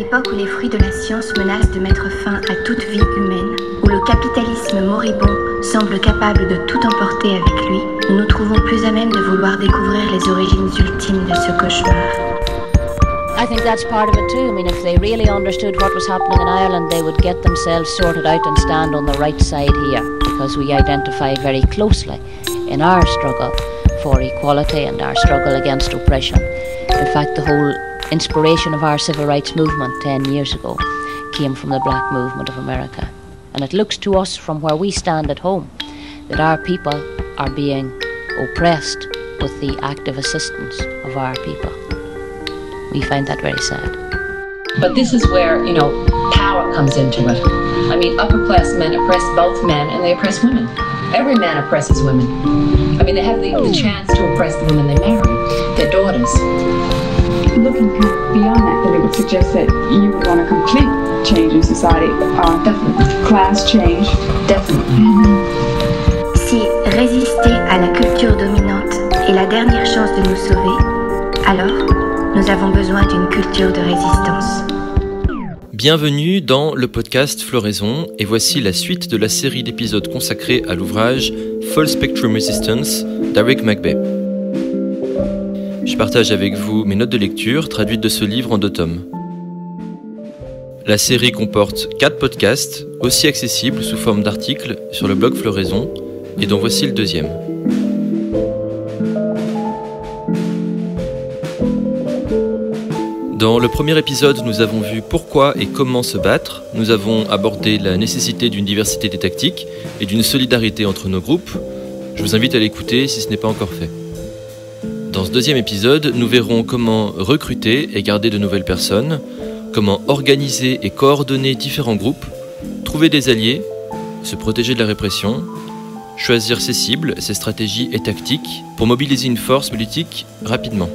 l'époque où les fruits de la science menacent de mettre fin à toute vie humaine, où le capitalisme moribond semble capable de tout emporter avec lui, nous nous trouvons plus à même de vouloir découvrir les origines ultimes de ce cauchemar. I think that's part of it too. I mean, if they really understood what was happening in Ireland, they would get themselves sorted out and stand on the right side here, because we identify very closely in our struggle for equality and our struggle against oppression. In fact, the whole inspiration of our civil rights movement 10 years ago came from the black movement of America. And it looks to us from where we stand at home that our people are being oppressed with the active assistance of our people. We find that very sad. But this is where, power comes into it. I mean, upper class men oppress both men and they oppress women. Every man oppresses women. I mean, they have the chance to oppress the women they marry, their daughters. Looking beyond that, then it would suggest that you would want a complete change in society. Definitely. Class change. Definitely. Si résister à la culture dominante est la dernière chance de nous sauver, alors nous avons besoin d'une culture de résistance. Bienvenue dans le podcast Floraison, et voici la suite de la série d'épisodes consacrés à l'ouvrage Full Spectrum Resistance d'Eric Magbay. Je partage avec vous mes notes de lecture traduites de ce livre en 2 tomes. La série comporte 4 podcasts, aussi accessibles sous forme d'articles sur le blog Floraison, et dont voici le 2e. Dans le premier épisode, nous avons vu pourquoi et comment se battre. Nous avons abordé la nécessité d'une diversité des tactiques et d'une solidarité entre nos groupes. Je vous invite à l'écouter si ce n'est pas encore fait. Dans ce 2e épisode, nous verrons comment recruter et garder de nouvelles personnes, comment organiser et coordonner différents groupes, trouver des alliés, se protéger de la répression, choisir ses cibles, ses stratégies et tactiques pour mobiliser une force politique rapidement.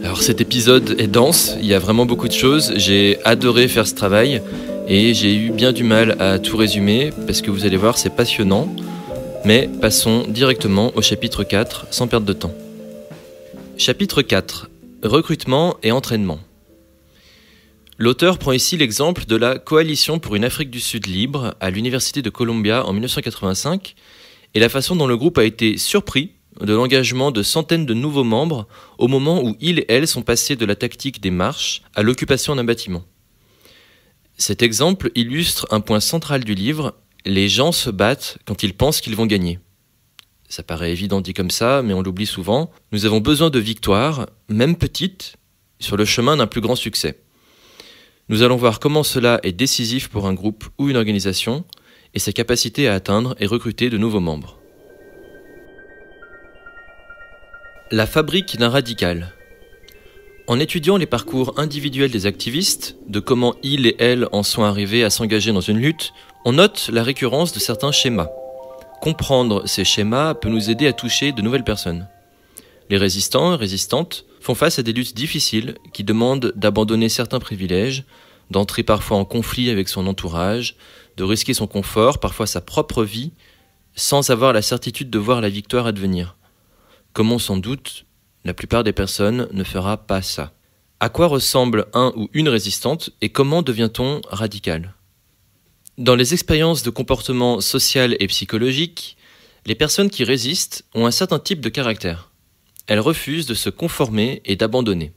Alors cet épisode est dense, il y a vraiment beaucoup de choses, j'ai adoré faire ce travail et j'ai eu bien du mal à tout résumer parce que vous allez voir c'est passionnant, mais passons directement au chapitre 4 sans perdre de temps. Chapitre 4. Recrutement et entraînement. L'auteur prend ici l'exemple de la Coalition pour une Afrique du Sud libre à l'Université de Columbia en 1985 et la façon dont le groupe a été surpris de l'engagement de centaines de nouveaux membres au moment où ils et elles sont passés de la tactique des marches à l'occupation d'un bâtiment. Cet exemple illustre un point central du livre, les gens se battent quand ils pensent qu'ils vont gagner. Ça paraît évident dit comme ça, mais on l'oublie souvent. Nous avons besoin de victoires, même petites, sur le chemin d'un plus grand succès. Nous allons voir comment cela est décisif pour un groupe ou une organisation et sa capacité à atteindre et recruter de nouveaux membres. La fabrique d'un radical. En étudiant les parcours individuels des activistes, de comment ils et elles en sont arrivés à s'engager dans une lutte, on note la récurrence de certains schémas. Comprendre ces schémas peut nous aider à toucher de nouvelles personnes. Les résistants et résistantes font face à des luttes difficiles qui demandent d'abandonner certains privilèges, d'entrer parfois en conflit avec son entourage, de risquer son confort, parfois sa propre vie, sans avoir la certitude de voir la victoire advenir. Comme on s'en doute, la plupart des personnes ne fera pas ça. À quoi ressemble un ou une résistante et comment devient-on radical ? Dans les expériences de comportement social et psychologique, les personnes qui résistent ont un certain type de caractère. Elles refusent de se conformer et d'abandonner.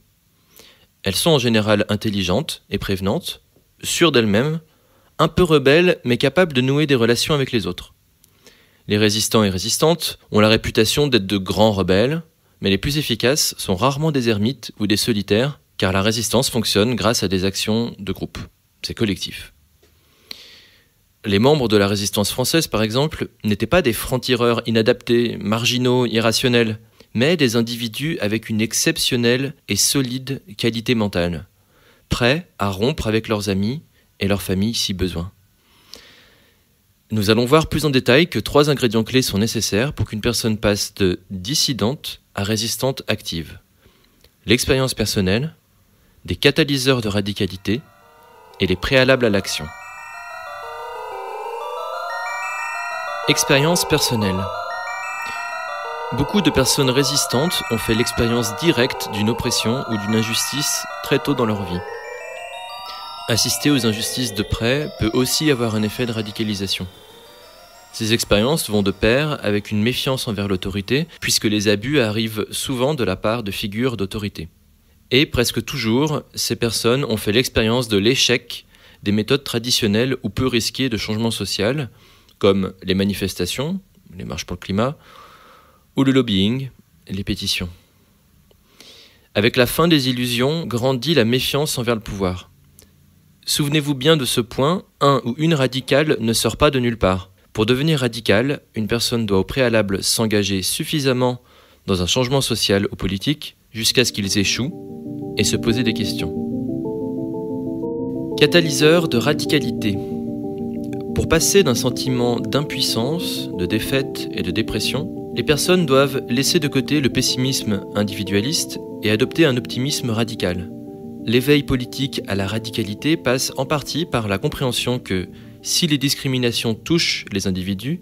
Elles sont en général intelligentes et prévenantes, sûres d'elles-mêmes, un peu rebelles mais capables de nouer des relations avec les autres. Les résistants et résistantes ont la réputation d'être de grands rebelles, mais les plus efficaces sont rarement des ermites ou des solitaires, car la résistance fonctionne grâce à des actions de groupe. C'est collectif. Les membres de la résistance française, par exemple, n'étaient pas des francs-tireurs inadaptés, marginaux, irrationnels, mais des individus avec une exceptionnelle et solide qualité mentale, prêts à rompre avec leurs amis et leurs familles si besoin. Nous allons voir plus en détail que 3 ingrédients clés sont nécessaires pour qu'une personne passe de dissidente à résistante active. L'expérience personnelle, des catalyseurs de radicalité et les préalables à l'action. Expérience personnelle. Beaucoup de personnes résistantes ont fait l'expérience directe d'une oppression ou d'une injustice très tôt dans leur vie. Assister aux injustices de près peut aussi avoir un effet de radicalisation. Ces expériences vont de pair avec une méfiance envers l'autorité, puisque les abus arrivent souvent de la part de figures d'autorité. Et presque toujours, ces personnes ont fait l'expérience de l'échec des méthodes traditionnelles ou peu risquées de changement social, comme les manifestations, les marches pour le climat, ou le lobbying, les pétitions. Avec la fin des illusions, grandit la méfiance envers le pouvoir. Souvenez-vous bien de ce point, un ou une radicale ne sort pas de nulle part. Pour devenir radical, une personne doit au préalable s'engager suffisamment dans un changement social ou politique jusqu'à ce qu'ils échouent et se poser des questions. Catalyseur de radicalité. Pour passer d'un sentiment d'impuissance, de défaite et de dépression, les personnes doivent laisser de côté le pessimisme individualiste et adopter un optimisme radical. L'éveil politique à la radicalité passe en partie par la compréhension que, si les discriminations touchent les individus,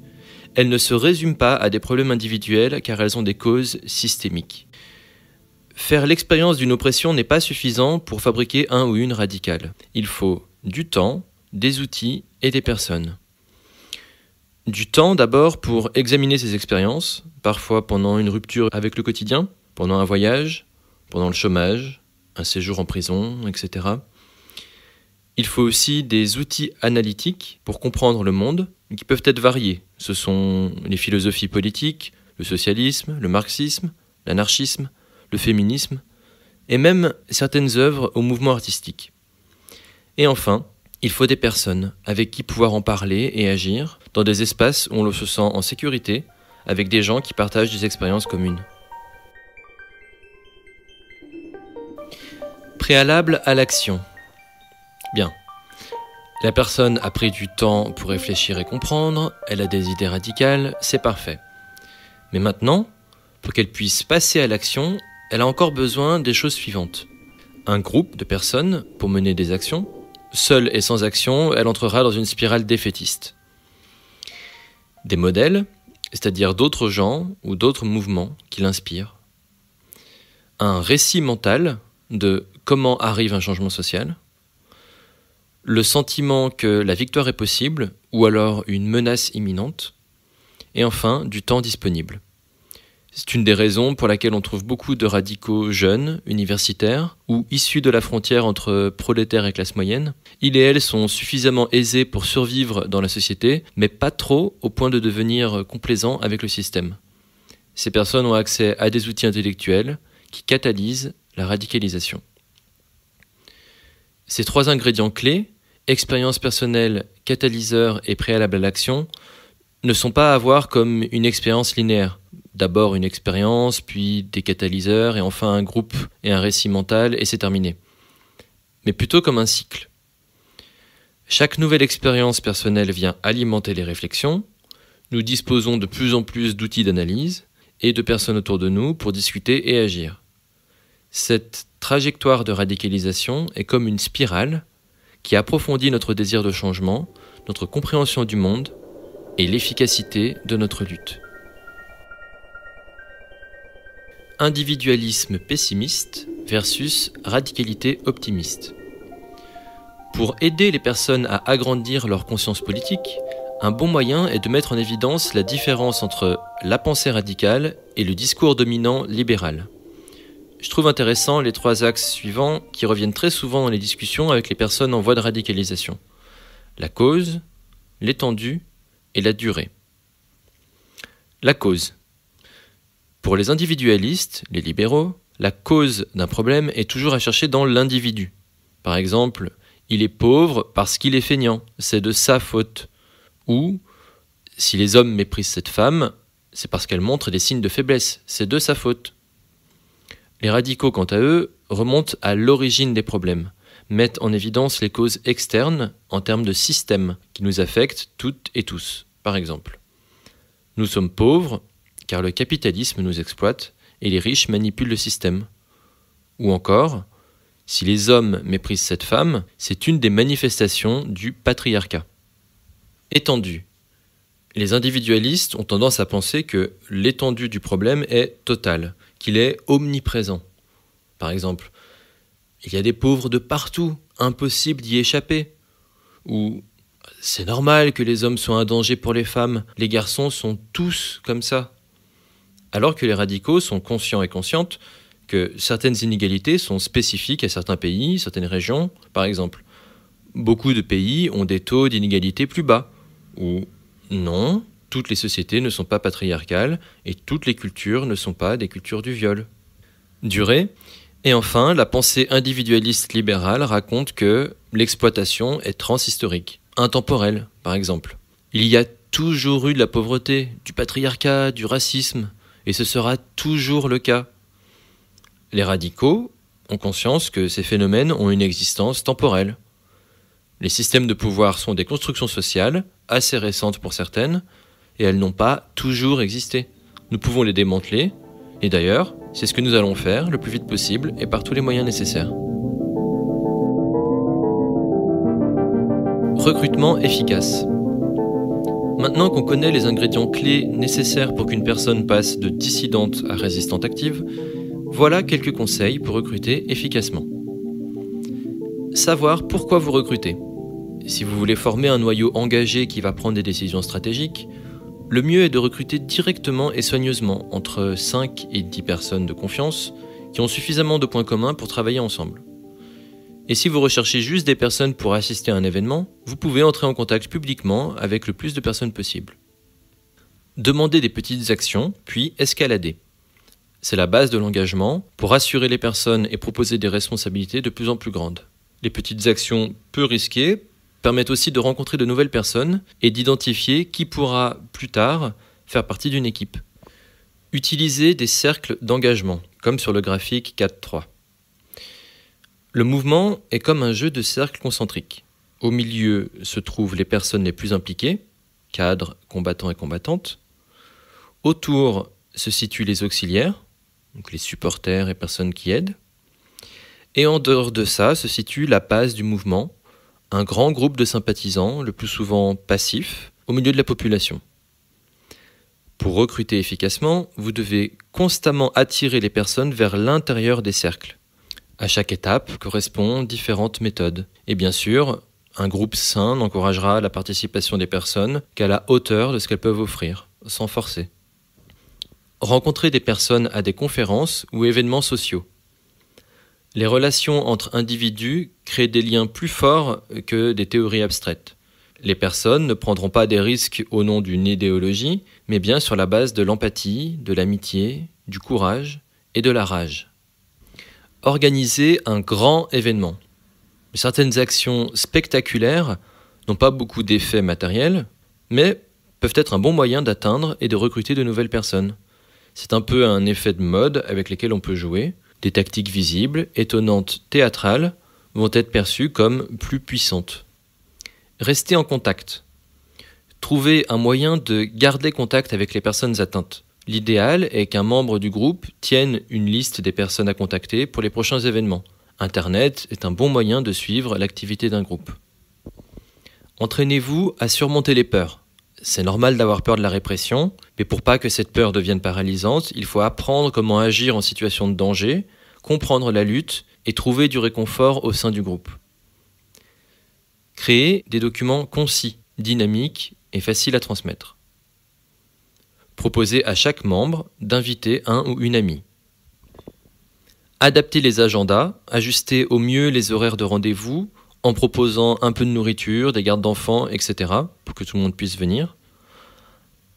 elles ne se résument pas à des problèmes individuels car elles ont des causes systémiques. Faire l'expérience d'une oppression n'est pas suffisant pour fabriquer un ou une radicale. Il faut du temps, des outils et des personnes. Du temps d'abord pour examiner ces expériences, parfois pendant une rupture avec le quotidien, pendant un voyage, pendant le chômage, un séjour en prison, etc. Il faut aussi des outils analytiques pour comprendre le monde, qui peuvent être variés. Ce sont les philosophies politiques, le socialisme, le marxisme, l'anarchisme, le féminisme, et même certaines œuvres au mouvement artistique. Et enfin, il faut des personnes avec qui pouvoir en parler et agir dans des espaces où on se sent en sécurité, avec des gens qui partagent des expériences communes. Préalable à l'action. Bien. La personne a pris du temps pour réfléchir et comprendre, elle a des idées radicales, c'est parfait. Mais maintenant, pour qu'elle puisse passer à l'action, elle a encore besoin des choses suivantes. Un groupe de personnes pour mener des actions. Seule et sans action, elle entrera dans une spirale défaitiste. Des modèles, c'est-à-dire d'autres gens ou d'autres mouvements qui l'inspirent. Un récit mental de comment arrive un changement social. Le sentiment que la victoire est possible ou alors une menace imminente. Et enfin, du temps disponible. C'est une des raisons pour laquelle on trouve beaucoup de radicaux jeunes, universitaires, ou issus de la frontière entre prolétaires et classe moyenne. Ils et elles sont suffisamment aisés pour survivre dans la société, mais pas trop au point de devenir complaisants avec le système. Ces personnes ont accès à des outils intellectuels qui catalysent la radicalisation. Ces trois ingrédients clés, expérience personnelle, catalyseur et préalable à l'action, ne sont pas à voir comme une expérience linéaire. D'abord une expérience, puis des catalyseurs, et enfin un groupe et un récit mental, et c'est terminé. Mais plutôt comme un cycle. Chaque nouvelle expérience personnelle vient alimenter les réflexions, nous disposons de plus en plus d'outils d'analyse, et de personnes autour de nous pour discuter et agir. Cette trajectoire de radicalisation est comme une spirale qui approfondit notre désir de changement, notre compréhension du monde, et l'efficacité de notre lutte. Individualisme pessimiste versus radicalité optimiste. Pour aider les personnes à agrandir leur conscience politique, un bon moyen est de mettre en évidence la différence entre la pensée radicale et le discours dominant libéral. Je trouve intéressant les trois axes suivants qui reviennent très souvent dans les discussions avec les personnes en voie de radicalisation. La cause, l'étendue et la durée. La cause. Pour les individualistes, les libéraux, la cause d'un problème est toujours à chercher dans l'individu. Par exemple, il est pauvre parce qu'il est feignant, c'est de sa faute. Ou, si les hommes méprisent cette femme, c'est parce qu'elle montre des signes de faiblesse, c'est de sa faute. Les radicaux, quant à eux, remontent à l'origine des problèmes, mettent en évidence les causes externes en termes de systèmes qui nous affectent toutes et tous. Par exemple, nous sommes pauvres car le capitalisme nous exploite et les riches manipulent le système. Ou encore, si les hommes méprisent cette femme, c'est une des manifestations du patriarcat. Étendue. Les individualistes ont tendance à penser que l'étendue du problème est totale, qu'il est omniprésent. Par exemple, il y a des pauvres de partout, impossible d'y échapper. Ou c'est normal que les hommes soient un danger pour les femmes, les garçons sont tous comme ça. Alors que les radicaux sont conscients et conscientes que certaines inégalités sont spécifiques à certains pays, certaines régions. Par exemple, beaucoup de pays ont des taux d'inégalité plus bas. Ou non, toutes les sociétés ne sont pas patriarcales et toutes les cultures ne sont pas des cultures du viol. Durée. Et enfin, la pensée individualiste libérale raconte que l'exploitation est transhistorique, intemporelle, par exemple. Il y a toujours eu de la pauvreté, du patriarcat, du racisme, et ce sera toujours le cas. Les radicaux ont conscience que ces phénomènes ont une existence temporelle. Les systèmes de pouvoir sont des constructions sociales, assez récentes pour certaines, et elles n'ont pas toujours existé. Nous pouvons les démanteler, et d'ailleurs, c'est ce que nous allons faire le plus vite possible et par tous les moyens nécessaires. Recrutement efficace. Maintenant qu'on connaît les ingrédients clés nécessaires pour qu'une personne passe de dissidente à résistante active, voilà quelques conseils pour recruter efficacement. Savoir pourquoi vous recrutez. Si vous voulez former un noyau engagé qui va prendre des décisions stratégiques, le mieux est de recruter directement et soigneusement entre 5 et 10 personnes de confiance qui ont suffisamment de points communs pour travailler ensemble. Et si vous recherchez juste des personnes pour assister à un événement, vous pouvez entrer en contact publiquement avec le plus de personnes possible. Demandez des petites actions, puis escalader. C'est la base de l'engagement pour rassurer les personnes et proposer des responsabilités de plus en plus grandes. Les petites actions peu risquées permettent aussi de rencontrer de nouvelles personnes et d'identifier qui pourra plus tard faire partie d'une équipe. Utilisez des cercles d'engagement, comme sur le graphique 4.3. Le mouvement est comme un jeu de cercles concentriques. Au milieu se trouvent les personnes les plus impliquées, cadres, combattants et combattantes. Autour se situent les auxiliaires, donc les supporters et personnes qui aident. Et en dehors de ça se situe la base du mouvement, un grand groupe de sympathisants, le plus souvent passifs, au milieu de la population. Pour recruter efficacement, vous devez constamment attirer les personnes vers l'intérieur des cercles. À chaque étape correspondent différentes méthodes. Et bien sûr, un groupe sain n'encouragera la participation des personnes qu'à la hauteur de ce qu'elles peuvent offrir, sans forcer. Rencontrer des personnes à des conférences ou événements sociaux. Les relations entre individus créent des liens plus forts que des théories abstraites. Les personnes ne prendront pas des risques au nom d'une idéologie, mais bien sur la base de l'empathie, de l'amitié, du courage et de la rage. Organisez un grand événement. Certaines actions spectaculaires n'ont pas beaucoup d'effets matériels, mais peuvent être un bon moyen d'atteindre et de recruter de nouvelles personnes. C'est un peu un effet de mode avec lesquels on peut jouer. Des tactiques visibles, étonnantes, théâtrales vont être perçues comme plus puissantes. Restez en contact. Trouvez un moyen de garder contact avec les personnes atteintes. L'idéal est qu'un membre du groupe tienne une liste des personnes à contacter pour les prochains événements. Internet est un bon moyen de suivre l'activité d'un groupe. Entraînez-vous à surmonter les peurs. C'est normal d'avoir peur de la répression, mais pour pas que cette peur devienne paralysante, il faut apprendre comment agir en situation de danger, comprendre la lutte et trouver du réconfort au sein du groupe. Créez des documents concis, dynamiques et faciles à transmettre. Proposez à chaque membre d'inviter un ou une amie. Adaptez les agendas, ajustez au mieux les horaires de rendez-vous, en proposant un peu de nourriture, des gardes d'enfants, etc., pour que tout le monde puisse venir.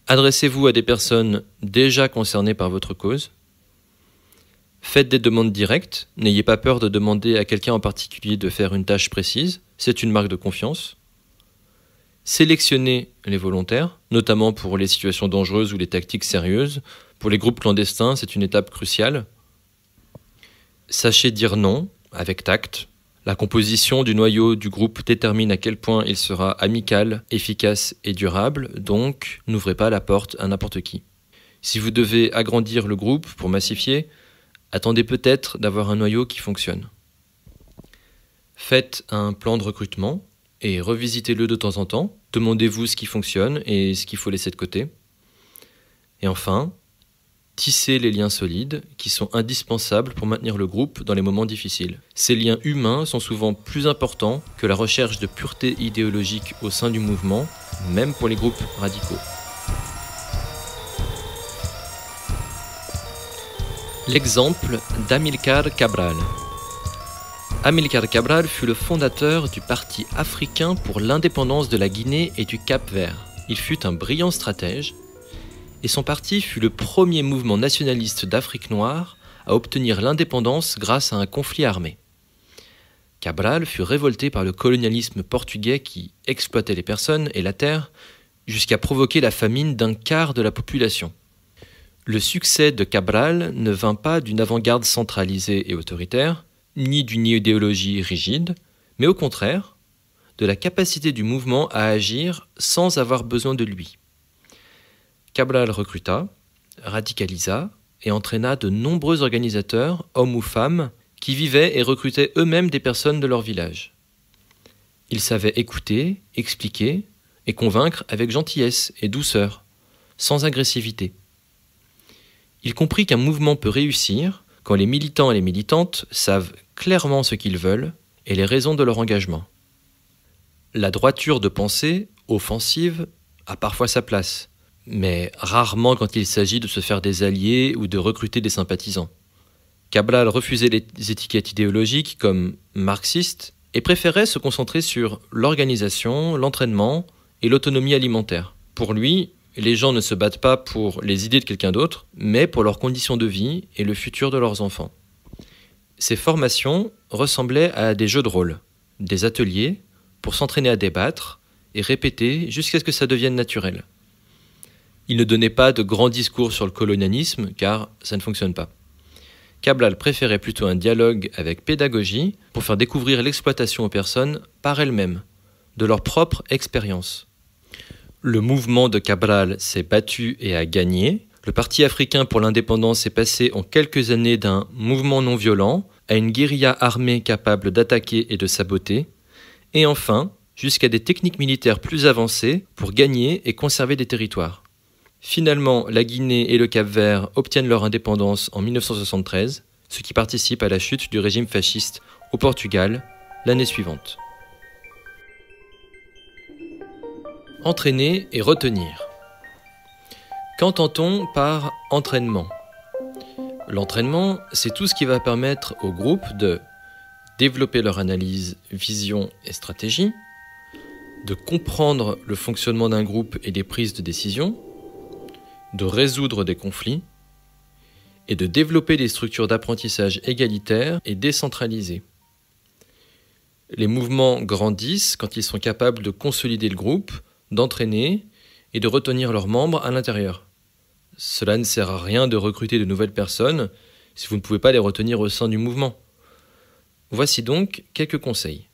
Adressez-vous à des personnes déjà concernées par votre cause. Faites des demandes directes, n'ayez pas peur de demander à quelqu'un en particulier de faire une tâche précise, c'est une marque de confiance. Sélectionnez les volontaires, notamment pour les situations dangereuses ou les tactiques sérieuses. Pour les groupes clandestins, c'est une étape cruciale. Sachez dire non, avec tact. La composition du noyau du groupe détermine à quel point il sera amical, efficace et durable, donc n'ouvrez pas la porte à n'importe qui. Si vous devez agrandir le groupe pour massifier, attendez peut-être d'avoir un noyau qui fonctionne. Faites un plan de recrutement, et revisitez-le de temps en temps. Demandez-vous ce qui fonctionne et ce qu'il faut laisser de côté. Et enfin, tissez les liens solides qui sont indispensables pour maintenir le groupe dans les moments difficiles. Ces liens humains sont souvent plus importants que la recherche de pureté idéologique au sein du mouvement, même pour les groupes radicaux. L'exemple d'Amílcar Cabral. Amílcar Cabral fut le fondateur du Parti africain pour l'indépendance de la Guinée et du Cap-Vert. Il fut un brillant stratège, et son parti fut le premier mouvement nationaliste d'Afrique noire à obtenir l'indépendance grâce à un conflit armé. Cabral fut révolté par le colonialisme portugais qui exploitait les personnes et la terre jusqu'à provoquer la famine d'un quart de la population. Le succès de Cabral ne vint pas d'une avant-garde centralisée et autoritaire, ni d'une idéologie rigide, mais au contraire, de la capacité du mouvement à agir sans avoir besoin de lui. Cabral recruta, radicalisa et entraîna de nombreux organisateurs, hommes ou femmes, qui vivaient et recrutaient eux-mêmes des personnes de leur village. Il savait écouter, expliquer et convaincre avec gentillesse et douceur, sans agressivité. Il comprit qu'un mouvement peut réussir quand les militants et les militantes savent clairement ce qu'ils veulent et les raisons de leur engagement. La droiture de pensée, offensive, a parfois sa place, mais rarement quand il s'agit de se faire des alliés ou de recruter des sympathisants. Cabral refusait les étiquettes idéologiques comme marxiste et préférait se concentrer sur l'organisation, l'entraînement et l'autonomie alimentaire. Pour lui, les gens ne se battent pas pour les idées de quelqu'un d'autre, mais pour leurs conditions de vie et le futur de leurs enfants. Ces formations ressemblaient à des jeux de rôle, des ateliers pour s'entraîner à débattre et répéter jusqu'à ce que ça devienne naturel. Il ne donnait pas de grands discours sur le colonialisme, car ça ne fonctionne pas. Cabral préférait plutôt un dialogue avec pédagogie pour faire découvrir l'exploitation aux personnes par elles-mêmes, de leur propre expérience. Le mouvement de Cabral s'est battu et a gagné. Le Parti africain pour l'indépendance est passé en quelques années d'un mouvement non violent à une guérilla armée capable d'attaquer et de saboter, et enfin jusqu'à des techniques militaires plus avancées pour gagner et conserver des territoires. Finalement, la Guinée et le Cap-Vert obtiennent leur indépendance en 1973, ce qui participe à la chute du régime fasciste au Portugal l'année suivante. Entraîner et retenir. Qu'entend-on par entraînement ? L'entraînement, c'est tout ce qui va permettre au groupe de développer leur analyse, vision et stratégie, de comprendre le fonctionnement d'un groupe et des prises de décision, de résoudre des conflits et de développer des structures d'apprentissage égalitaires et décentralisées. Les mouvements grandissent quand ils sont capables de consolider le groupe, d'entraîner et de retenir leurs membres à l'intérieur. Cela ne sert à rien de recruter de nouvelles personnes si vous ne pouvez pas les retenir au sein du mouvement. Voici donc quelques conseils.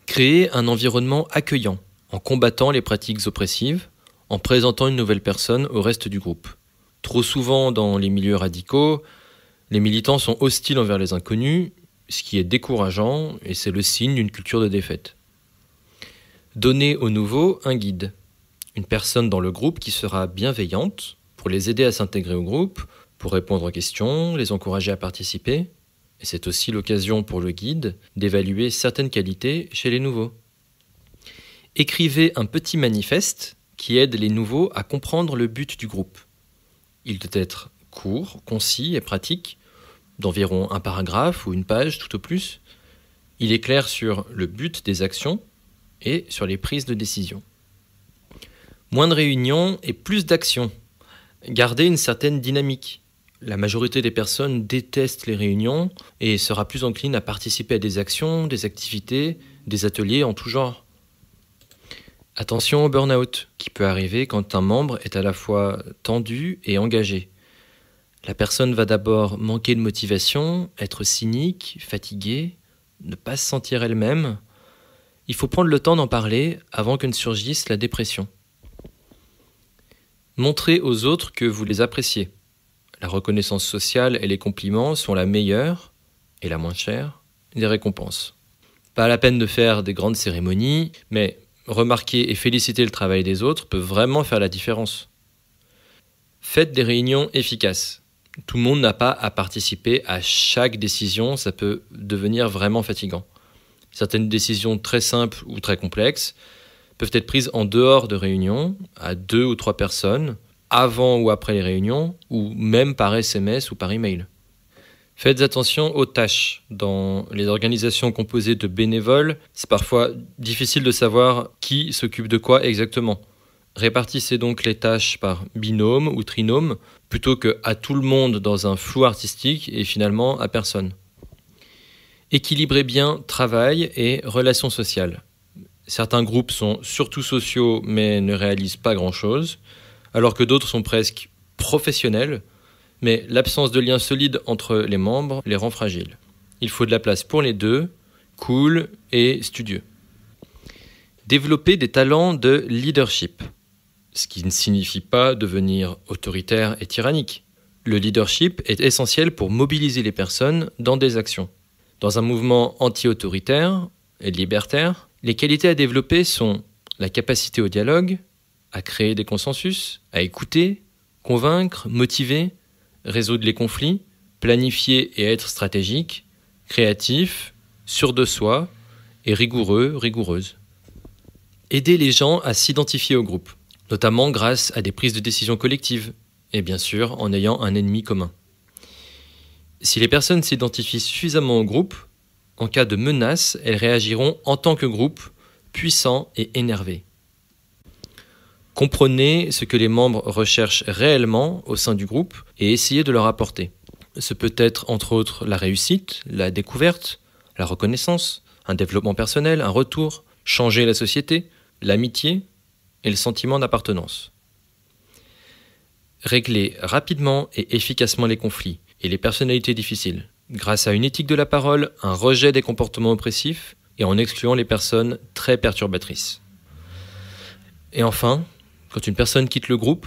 Créer un environnement accueillant en combattant les pratiques oppressives, en présentant une nouvelle personne au reste du groupe. Trop souvent dans les milieux radicaux, les militants sont hostiles envers les inconnus, ce qui est décourageant et c'est le signe d'une culture de défaite. Donner aux nouveaux un guide, une personne dans le groupe qui sera bienveillante pour les aider à s'intégrer au groupe, pour répondre aux questions, les encourager à participer. Et c'est aussi l'occasion pour le guide d'évaluer certaines qualités chez les nouveaux. Écrivez un petit manifeste qui aide les nouveaux à comprendre le but du groupe. Il doit être court, concis et pratique, d'environ un paragraphe ou une page tout au plus. Il est clair sur le but des actions et sur les prises de décision. Moins de réunions et plus d'actions. Gardez une certaine dynamique. La majorité des personnes détestent les réunions et sera plus encline à participer à des actions, des activités, des ateliers en tout genre. Attention au burn-out, qui peut arriver quand un membre est à la fois tendu et engagé. La personne va d'abord manquer de motivation, être cynique, fatiguée, ne pas se sentir elle-même. Il faut prendre le temps d'en parler avant que ne surgisse la dépression. Montrez aux autres que vous les appréciez. La reconnaissance sociale et les compliments sont la meilleure, et la moins chère, des récompenses. Pas la peine de faire des grandes cérémonies, mais remarquer et féliciter le travail des autres peut vraiment faire la différence. Faites des réunions efficaces. Tout le monde n'a pas à participer à chaque décision, ça peut devenir vraiment fatigant. Certaines décisions très simples ou très complexes peuvent être prises en dehors de réunions, à 2 ou 3 personnes, avant ou après les réunions, ou même par SMS ou par email. Faites attention aux tâches. Dans les organisations composées de bénévoles, c'est parfois difficile de savoir qui s'occupe de quoi exactement. Répartissez donc les tâches par binôme ou trinôme, plutôt que à tout le monde dans un flou artistique et finalement à personne. Équilibrez bien travail et relations sociales. Certains groupes sont surtout sociaux mais ne réalisent pas grand-chose, alors que d'autres sont presque professionnels, mais l'absence de lien solide entre les membres les rend fragiles. Il faut de la place pour les deux, cool et studieux. Développez des talents de leadership, ce qui ne signifie pas devenir autoritaire et tyrannique. Le leadership est essentiel pour mobiliser les personnes dans des actions. Dans un mouvement anti-autoritaire et libertaire, les qualités à développer sont la capacité au dialogue, à créer des consensus, à écouter, convaincre, motiver, résoudre les conflits, planifier et être stratégique, créatif, sûr de soi et rigoureux, rigoureuse. Aider les gens à s'identifier au groupe, notamment grâce à des prises de décision collectives et bien sûr en ayant un ennemi commun. Si les personnes s'identifient suffisamment au groupe, en cas de menace, elles réagiront en tant que groupe, puissant et énervé. Comprenez ce que les membres recherchent réellement au sein du groupe et essayez de leur apporter. Ce peut être entre autres la réussite, la découverte, la reconnaissance, un développement personnel, un retour, changer la société, l'amitié et le sentiment d'appartenance. Réglez rapidement et efficacement les conflits et les personnalités difficiles, grâce à une éthique de la parole, un rejet des comportements oppressifs et en excluant les personnes très perturbatrices. Et enfin, quand une personne quitte le groupe,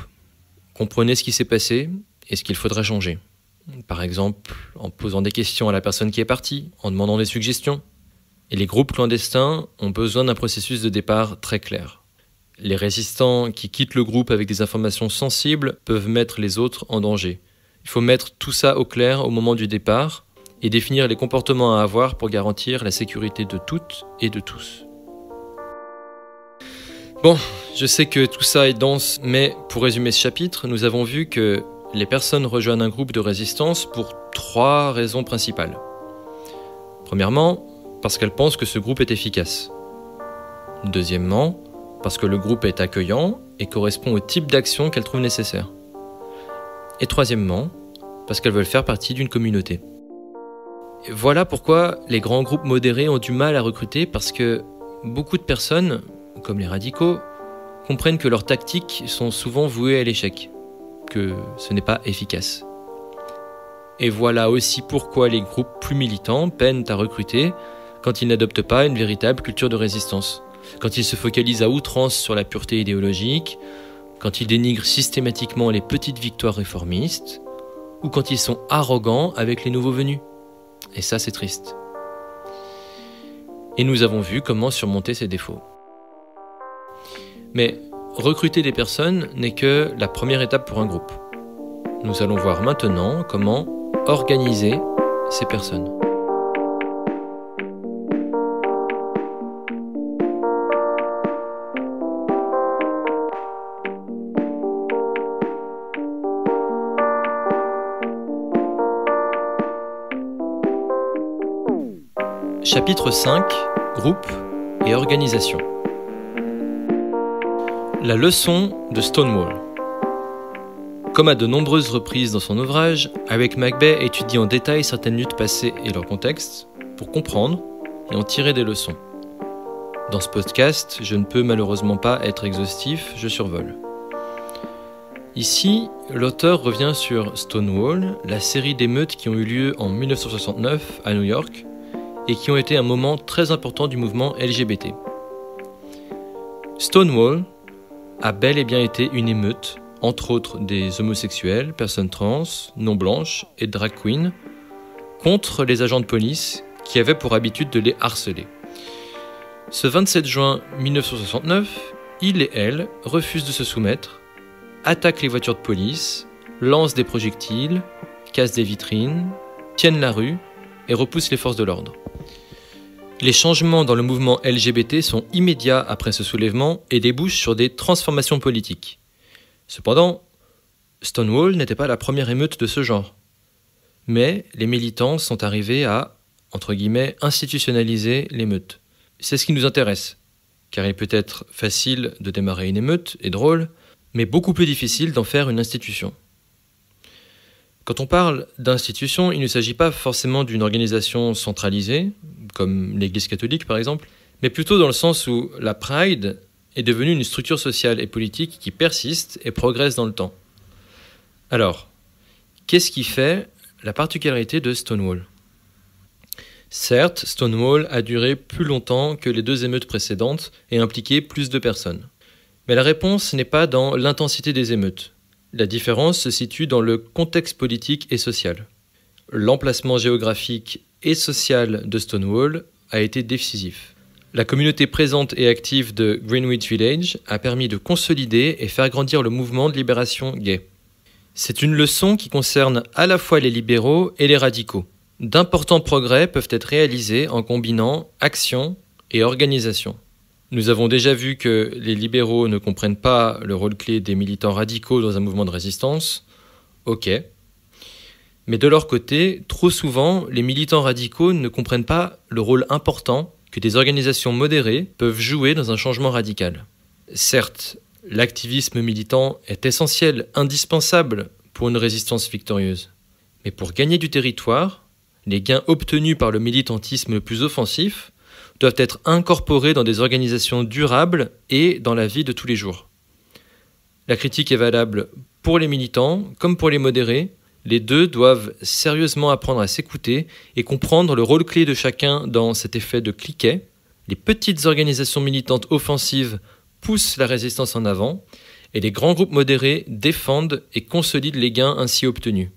comprenez ce qui s'est passé et ce qu'il faudrait changer. Par exemple, en posant des questions à la personne qui est partie, en demandant des suggestions. Et les groupes clandestins ont besoin d'un processus de départ très clair. Les résistants qui quittent le groupe avec des informations sensibles peuvent mettre les autres en danger. Il faut mettre tout ça au clair au moment du départ et définir les comportements à avoir pour garantir la sécurité de toutes et de tous. Bon, je sais que tout ça est dense, mais pour résumer ce chapitre, nous avons vu que les personnes rejoignent un groupe de résistance pour 3 raisons principales. Premièrement, parce qu'elles pensent que ce groupe est efficace. Deuxièmement, parce que le groupe est accueillant et correspond au type d'action qu'elles trouvent nécessaire. Et troisièmement, parce qu'elles veulent faire partie d'une communauté. Et voilà pourquoi les grands groupes modérés ont du mal à recruter, parce que beaucoup de personnes, comme les radicaux, comprennent que leurs tactiques sont souvent vouées à l'échec, que ce n'est pas efficace. Et voilà aussi pourquoi les groupes plus militants peinent à recruter quand ils n'adoptent pas une véritable culture de résistance, quand ils se focalisent à outrance sur la pureté idéologique, quand ils dénigrent systématiquement les petites victoires réformistes, ou quand ils sont arrogants avec les nouveaux venus. Et ça, c'est triste. Et nous avons vu comment surmonter ces défauts. Mais recruter des personnes n'est que la première étape pour un groupe. Nous allons voir maintenant comment organiser ces personnes. Chapitre 5, Groupe et organisation. La leçon de Stonewall. Comme à de nombreuses reprises dans son ouvrage, Eric Mackbey étudie en détail certaines luttes passées et leur contexte pour comprendre et en tirer des leçons. Dans ce podcast, je ne peux malheureusement pas être exhaustif, je survole. Ici, l'auteur revient sur Stonewall, la série d'émeutes qui ont eu lieu en 1969 à New York et qui ont été un moment très important du mouvement LGBT. Stonewall a bel et bien été une émeute, entre autres des homosexuels, personnes trans, non blanches et drag queens, contre les agents de police qui avaient pour habitude de les harceler. Ce 27 juin 1969, il et elle refusent de se soumettre, attaquent les voitures de police, lancent des projectiles, cassent des vitrines, tiennent la rue et repoussent les forces de l'ordre. Les changements dans le mouvement LGBT sont immédiats après ce soulèvement et débouchent sur des transformations politiques. Cependant, Stonewall n'était pas la première émeute de ce genre. Mais les militants sont arrivés à, entre guillemets, institutionnaliser l'émeute. C'est ce qui nous intéresse, car il peut être facile de démarrer une émeute, et drôle, mais beaucoup plus difficile d'en faire une institution. Quand on parle d'institution, il ne s'agit pas forcément d'une organisation centralisée, comme l'Église catholique par exemple, mais plutôt dans le sens où la Pride est devenue une structure sociale et politique qui persiste et progresse dans le temps. Alors, qu'est-ce qui fait la particularité de Stonewall ? Certes, Stonewall a duré plus longtemps que les 2 émeutes précédentes et impliqué plus de personnes. Mais la réponse n'est pas dans l'intensité des émeutes. La différence se situe dans le contexte politique et social. L'emplacement géographique et social de Stonewall a été décisif. La communauté présente et active de Greenwich Village a permis de consolider et faire grandir le mouvement de libération gay. C'est une leçon qui concerne à la fois les libéraux et les radicaux. D'importants progrès peuvent être réalisés en combinant action et organisation. Nous avons déjà vu que les libéraux ne comprennent pas le rôle clé des militants radicaux dans un mouvement de résistance. Ok. Mais de leur côté, trop souvent, les militants radicaux ne comprennent pas le rôle important que des organisations modérées peuvent jouer dans un changement radical. Certes, l'activisme militant est essentiel, indispensable pour une résistance victorieuse. Mais pour gagner du territoire, les gains obtenus par le militantisme le plus offensif doivent être incorporés dans des organisations durables et dans la vie de tous les jours. La critique est valable pour les militants comme pour les modérés. Les deux doivent sérieusement apprendre à s'écouter et comprendre le rôle clé de chacun dans cet effet de cliquet. Les petites organisations militantes offensives poussent la résistance en avant et les grands groupes modérés défendent et consolident les gains ainsi obtenus.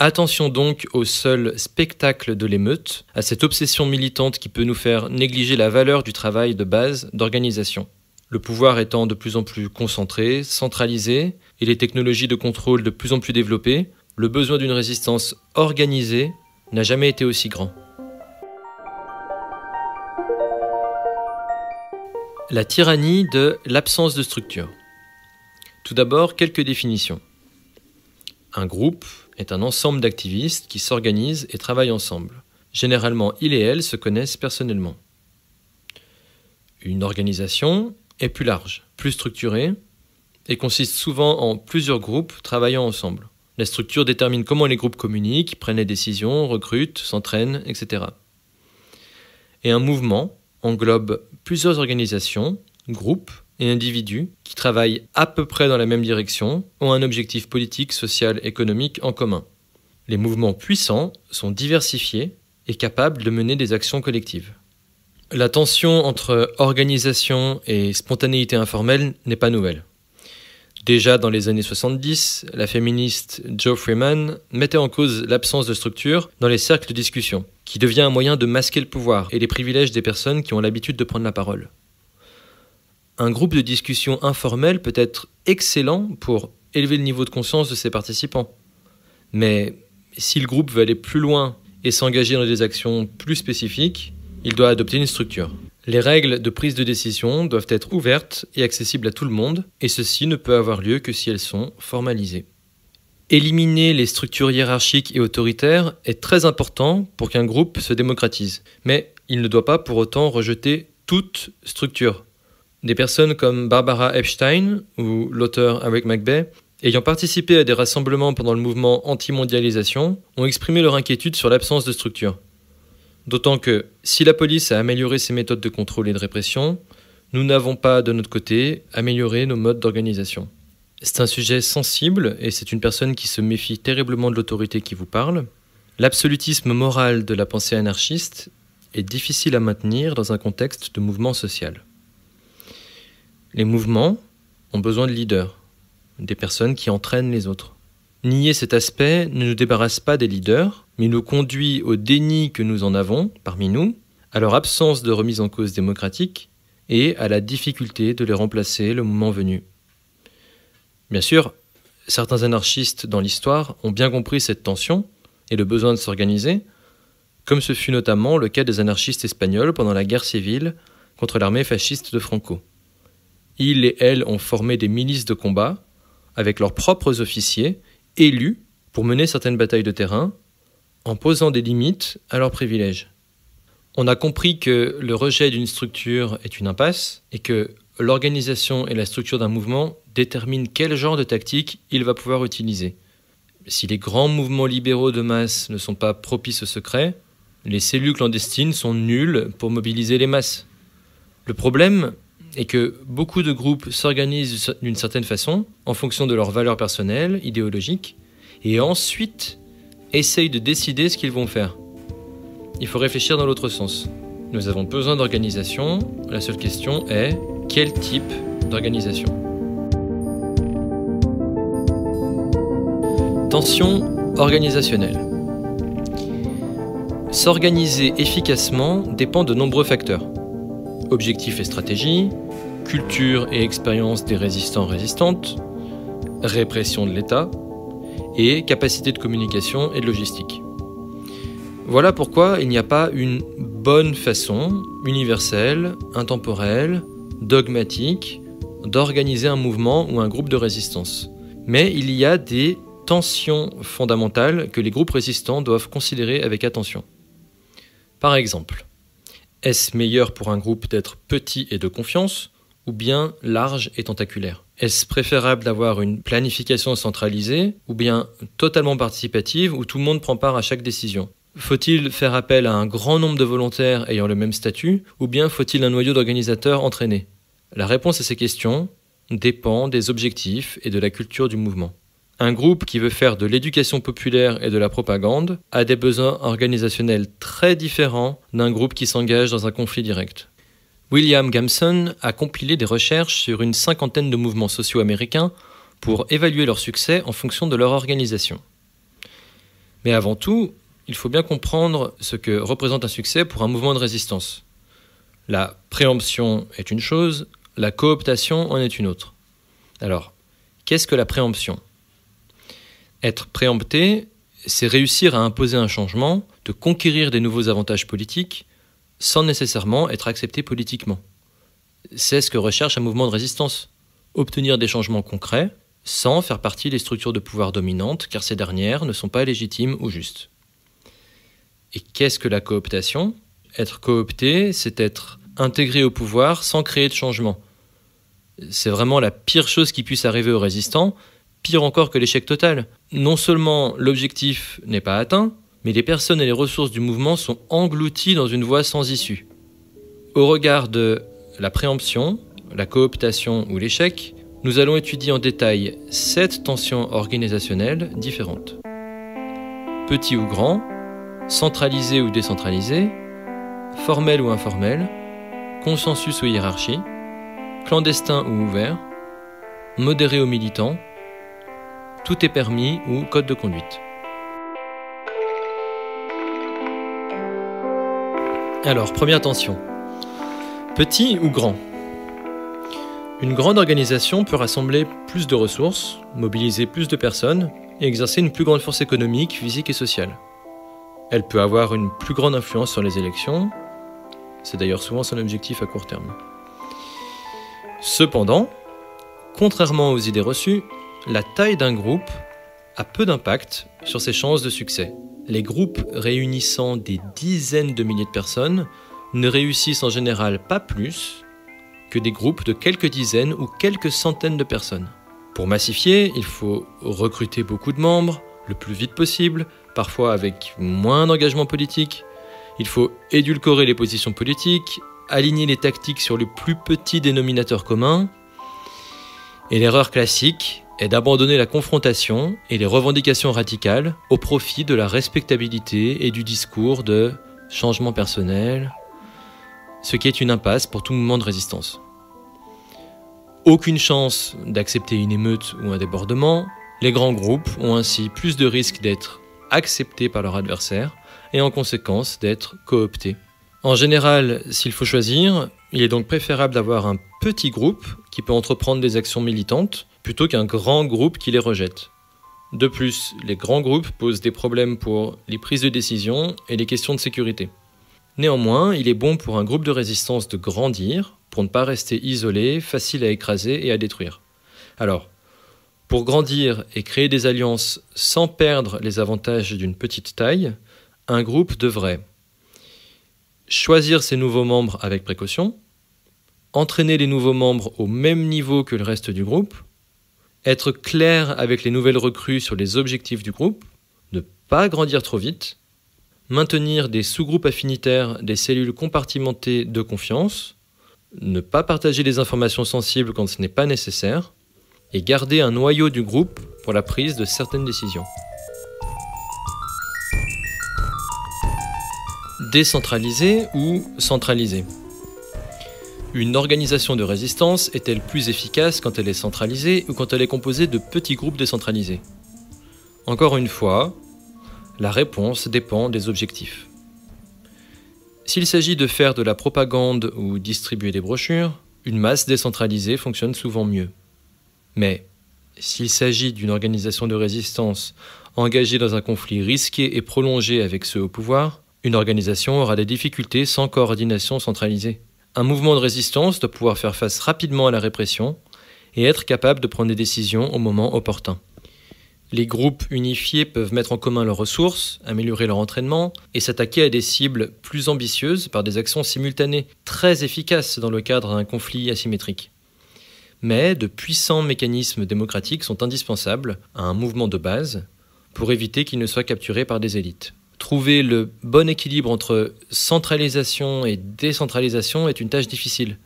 Attention donc au seul spectacle de l'émeute, à cette obsession militante qui peut nous faire négliger la valeur du travail de base d'organisation. Le pouvoir étant de plus en plus concentré, centralisé, et les technologies de contrôle de plus en plus développées, le besoin d'une résistance organisée n'a jamais été aussi grand. La tyrannie de l'absence de structure. Tout d'abord, quelques définitions. Un groupe est un ensemble d'activistes qui s'organisent et travaillent ensemble. Généralement, il et elle se connaissent personnellement. Une organisation est plus large, plus structurée, et consiste souvent en plusieurs groupes travaillant ensemble. La structure détermine comment les groupes communiquent, prennent les décisions, recrutent, s'entraînent, etc. Et un mouvement englobe plusieurs organisations, groupes et individus qui travaillent à peu près dans la même direction, ont un objectif politique, social, économique en commun. Les mouvements puissants sont diversifiés et capables de mener des actions collectives. La tension entre organisation et spontanéité informelle n'est pas nouvelle. Déjà dans les années 70, la féministe Jo Freeman mettait en cause l'absence de structure dans les cercles de discussion, qui devient un moyen de masquer le pouvoir et les privilèges des personnes qui ont l'habitude de prendre la parole. Un groupe de discussion informel peut être excellent pour élever le niveau de conscience de ses participants. Mais si le groupe veut aller plus loin et s'engager dans des actions plus spécifiques, il doit adopter une structure. Les règles de prise de décision doivent être ouvertes et accessibles à tout le monde, et ceci ne peut avoir lieu que si elles sont formalisées. Éliminer les structures hiérarchiques et autoritaires est très important pour qu'un groupe se démocratise, mais il ne doit pas pour autant rejeter toute structure. Des personnes comme Barbara Epstein ou l'auteur Eric McBay, ayant participé à des rassemblements pendant le mouvement anti-mondialisation, ont exprimé leur inquiétude sur l'absence de structure. D'autant que, si la police a amélioré ses méthodes de contrôle et de répression, nous n'avons pas, de notre côté, amélioré nos modes d'organisation. C'est un sujet sensible et c'est une personne qui se méfie terriblement de l'autorité qui vous parle. L'absolutisme moral de la pensée anarchiste est difficile à maintenir dans un contexte de mouvement social. Les mouvements ont besoin de leaders, des personnes qui entraînent les autres. Nier cet aspect ne nous débarrasse pas des leaders, mais nous conduit au déni que nous en avons, parmi nous, à leur absence de remise en cause démocratique et à la difficulté de les remplacer le moment venu. Bien sûr, certains anarchistes dans l'histoire ont bien compris cette tension et le besoin de s'organiser, comme ce fut notamment le cas des anarchistes espagnols pendant la guerre civile contre l'armée fasciste de Franco. Ils et elles ont formé des milices de combat avec leurs propres officiers élus pour mener certaines batailles de terrain en posant des limites à leurs privilèges. On a compris que le rejet d'une structure est une impasse et que l'organisation et la structure d'un mouvement déterminent quel genre de tactique il va pouvoir utiliser. Si les grands mouvements libéraux de masse ne sont pas propices au secret, les cellules clandestines sont nulles pour mobiliser les masses. Le problème est que beaucoup de groupes s'organisent d'une certaine façon en fonction de leurs valeurs personnelles, idéologiques, et ensuite essayent de décider ce qu'ils vont faire. Il faut réfléchir dans l'autre sens. Nous avons besoin d'organisation, la seule question est quel type d'organisation ? Tension organisationnelle. S'organiser efficacement dépend de nombreux facteurs. Objectifs et stratégies, culture et expérience des résistants-résistantes, répression de l'État et capacité de communication et de logistique. Voilà pourquoi il n'y a pas une bonne façon, universelle, intemporelle, dogmatique, d'organiser un mouvement ou un groupe de résistance. Mais il y a des tensions fondamentales que les groupes résistants doivent considérer avec attention. Par exemple, est-ce meilleur pour un groupe d'être petit et de confiance, ou bien large et tentaculaire ? Est-ce préférable d'avoir une planification centralisée, ou bien totalement participative, où tout le monde prend part à chaque décision ? Faut-il faire appel à un grand nombre de volontaires ayant le même statut, ou bien faut-il un noyau d'organisateurs entraînés ? La réponse à ces questions dépend des objectifs et de la culture du mouvement. Un groupe qui veut faire de l'éducation populaire et de la propagande a des besoins organisationnels très différents d'un groupe qui s'engage dans un conflit direct. William Gamson a compilé des recherches sur une 50aine de mouvements sociaux américains pour évaluer leur succès en fonction de leur organisation. Mais avant tout, il faut bien comprendre ce que représente un succès pour un mouvement de résistance. La préemption est une chose, la cooptation en est une autre. Alors, qu'est-ce que la préemption ? Être préempté, c'est réussir à imposer un changement, de conquérir des nouveaux avantages politiques, sans nécessairement être accepté politiquement. C'est ce que recherche un mouvement de résistance. Obtenir des changements concrets, sans faire partie des structures de pouvoir dominantes, car ces dernières ne sont pas légitimes ou justes. Et qu'est-ce que la cooptation ? Être coopté, c'est être intégré au pouvoir sans créer de changement. C'est vraiment la pire chose qui puisse arriver aux résistants, pire encore que l'échec total. Non seulement l'objectif n'est pas atteint, mais les personnes et les ressources du mouvement sont englouties dans une voie sans issue. Au regard de la préemption, la cooptation ou l'échec, nous allons étudier en détail 7 tensions organisationnelles différentes. Petit ou grand, centralisé ou décentralisé, formel ou informel, consensus ou hiérarchie, clandestin ou ouvert, modéré ou militant, tout est permis ou code de conduite. Alors, première tension. Petit ou grand ? Une grande organisation peut rassembler plus de ressources, mobiliser plus de personnes et exercer une plus grande force économique, physique et sociale. Elle peut avoir une plus grande influence sur les élections. C'est d'ailleurs souvent son objectif à court terme. Cependant, contrairement aux idées reçues, la taille d'un groupe a peu d'impact sur ses chances de succès. Les groupes réunissant des dizaines de milliers de personnes ne réussissent en général pas plus que des groupes de quelques dizaines ou quelques centaines de personnes. Pour massifier, il faut recruter beaucoup de membres, le plus vite possible, parfois avec moins d'engagement politique. Il faut édulcorer les positions politiques, aligner les tactiques sur le plus petit dénominateur commun. Et l'erreur classique est d'abandonner la confrontation et les revendications radicales au profit de la respectabilité et du discours de changement personnel, ce qui est une impasse pour tout mouvement de résistance. Aucune chance d'accepter une émeute ou un débordement, les grands groupes ont ainsi plus de risques d'être acceptés par leurs adversaires et en conséquence d'être cooptés. En général, s'il faut choisir, il est donc préférable d'avoir un petit groupe qui peut entreprendre des actions militantes plutôt qu'un grand groupe qui les rejette. De plus, les grands groupes posent des problèmes pour les prises de décision et les questions de sécurité. Néanmoins, il est bon pour un groupe de résistance de grandir pour ne pas rester isolé, facile à écraser et à détruire. Alors, pour grandir et créer des alliances sans perdre les avantages d'une petite taille, un groupe devrait choisir ses nouveaux membres avec précaution, entraîner les nouveaux membres au même niveau que le reste du groupe, être clair avec les nouvelles recrues sur les objectifs du groupe, ne pas grandir trop vite, maintenir des sous-groupes affinitaires, des cellules compartimentées de confiance, ne pas partager des informations sensibles quand ce n'est pas nécessaire, et garder un noyau du groupe pour la prise de certaines décisions. Décentraliser ou centraliser. Une organisation de résistance est-elle plus efficace quand elle est centralisée ou quand elle est composée de petits groupes décentralisés? Encore une fois, la réponse dépend des objectifs. S'il s'agit de faire de la propagande ou distribuer des brochures, une masse décentralisée fonctionne souvent mieux. Mais s'il s'agit d'une organisation de résistance engagée dans un conflit risqué et prolongé avec ceux au pouvoir, une organisation aura des difficultés sans coordination centralisée. Un mouvement de résistance doit pouvoir faire face rapidement à la répression et être capable de prendre des décisions au moment opportun. Les groupes unifiés peuvent mettre en commun leurs ressources, améliorer leur entraînement et s'attaquer à des cibles plus ambitieuses par des actions simultanées, très efficaces dans le cadre d'un conflit asymétrique. Mais de puissants mécanismes démocratiques sont indispensables à un mouvement de base pour éviter qu'il ne soit capturé par des élites. Trouver le bon équilibre entre centralisation et décentralisation est une tâche difficile.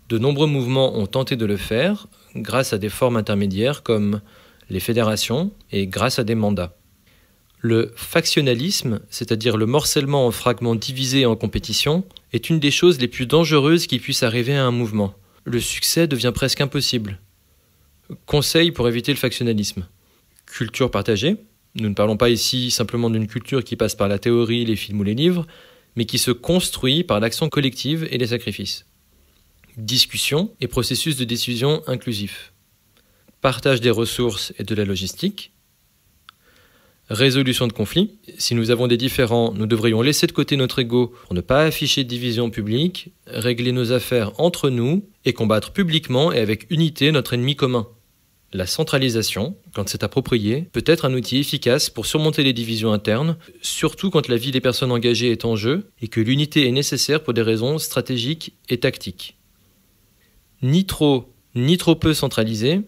De nombreux mouvements ont tenté de le faire grâce à des formes intermédiaires comme les fédérations et grâce à des mandats. Le factionnalisme, c'est-à-dire le morcellement en fragments divisés et en compétition, est une des choses les plus dangereuses qui puissent arriver à un mouvement. Le succès devient presque impossible. Conseil pour éviter le factionnalisme. Culture partagée. Nous ne parlons pas ici simplement d'une culture qui passe par la théorie, les films ou les livres, mais qui se construit par l'action collective et les sacrifices. Discussion et processus de décision inclusif. Partage des ressources et de la logistique. Résolution de conflits. Si nous avons des différends, nous devrions laisser de côté notre ego pour ne pas afficher de division publique, régler nos affaires entre nous et combattre publiquement et avec unité notre ennemi commun. La centralisation, quand c'est approprié, peut être un outil efficace pour surmonter les divisions internes, surtout quand la vie des personnes engagées est en jeu et que l'unité est nécessaire pour des raisons stratégiques et tactiques. Ni trop peu centralisé,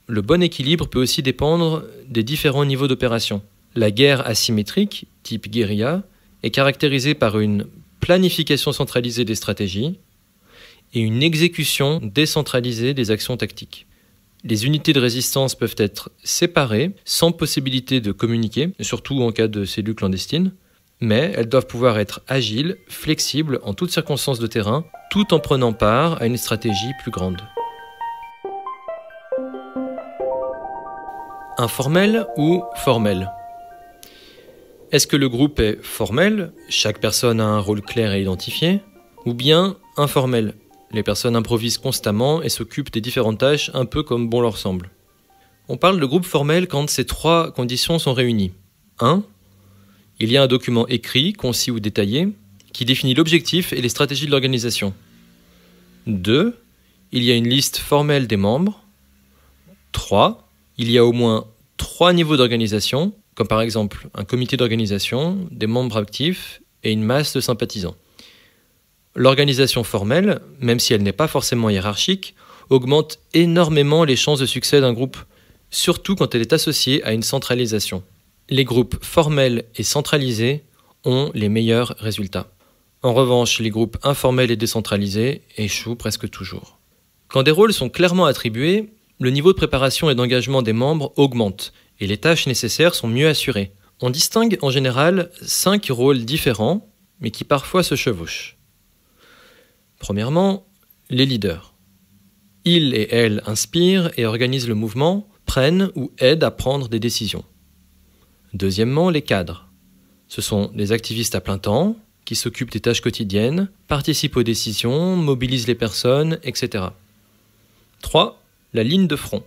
le bon équilibre peut aussi dépendre des différents niveaux d'opération. La guerre asymétrique, type guérilla, est caractérisée par une planification centralisée des stratégies et une exécution décentralisée des actions tactiques. Les unités de résistance peuvent être séparées, sans possibilité de communiquer, surtout en cas de cellules clandestines, mais elles doivent pouvoir être agiles, flexibles en toutes circonstances de terrain, tout en prenant part à une stratégie plus grande. Informel ou formel? Est-ce que le groupe est formel, chaque personne a un rôle clair et identifié, ou bien informel? Les personnes improvisent constamment et s'occupent des différentes tâches un peu comme bon leur semble. On parle de groupe formel quand ces trois conditions sont réunies. 1. Il y a un document écrit, concis ou détaillé, qui définit l'objectif et les stratégies de l'organisation. 2. Il y a une liste formelle des membres. 3. Il y a au moins 3 niveaux d'organisation, comme par exemple un comité d'organisation, des membres actifs et une masse de sympathisants. L'organisation formelle, même si elle n'est pas forcément hiérarchique, augmente énormément les chances de succès d'un groupe, surtout quand elle est associée à une centralisation. Les groupes formels et centralisés ont les meilleurs résultats. En revanche, les groupes informels et décentralisés échouent presque toujours. Quand des rôles sont clairement attribués, le niveau de préparation et d'engagement des membres augmente et les tâches nécessaires sont mieux assurées. On distingue en général 5 rôles différents, mais qui parfois se chevauchent. Premièrement, les leaders. Ils et elles inspirent et organisent le mouvement, prennent ou aident à prendre des décisions. Deuxièmement, les cadres. Ce sont des activistes à plein temps qui s'occupent des tâches quotidiennes, participent aux décisions, mobilisent les personnes, etc. 3. La ligne de front.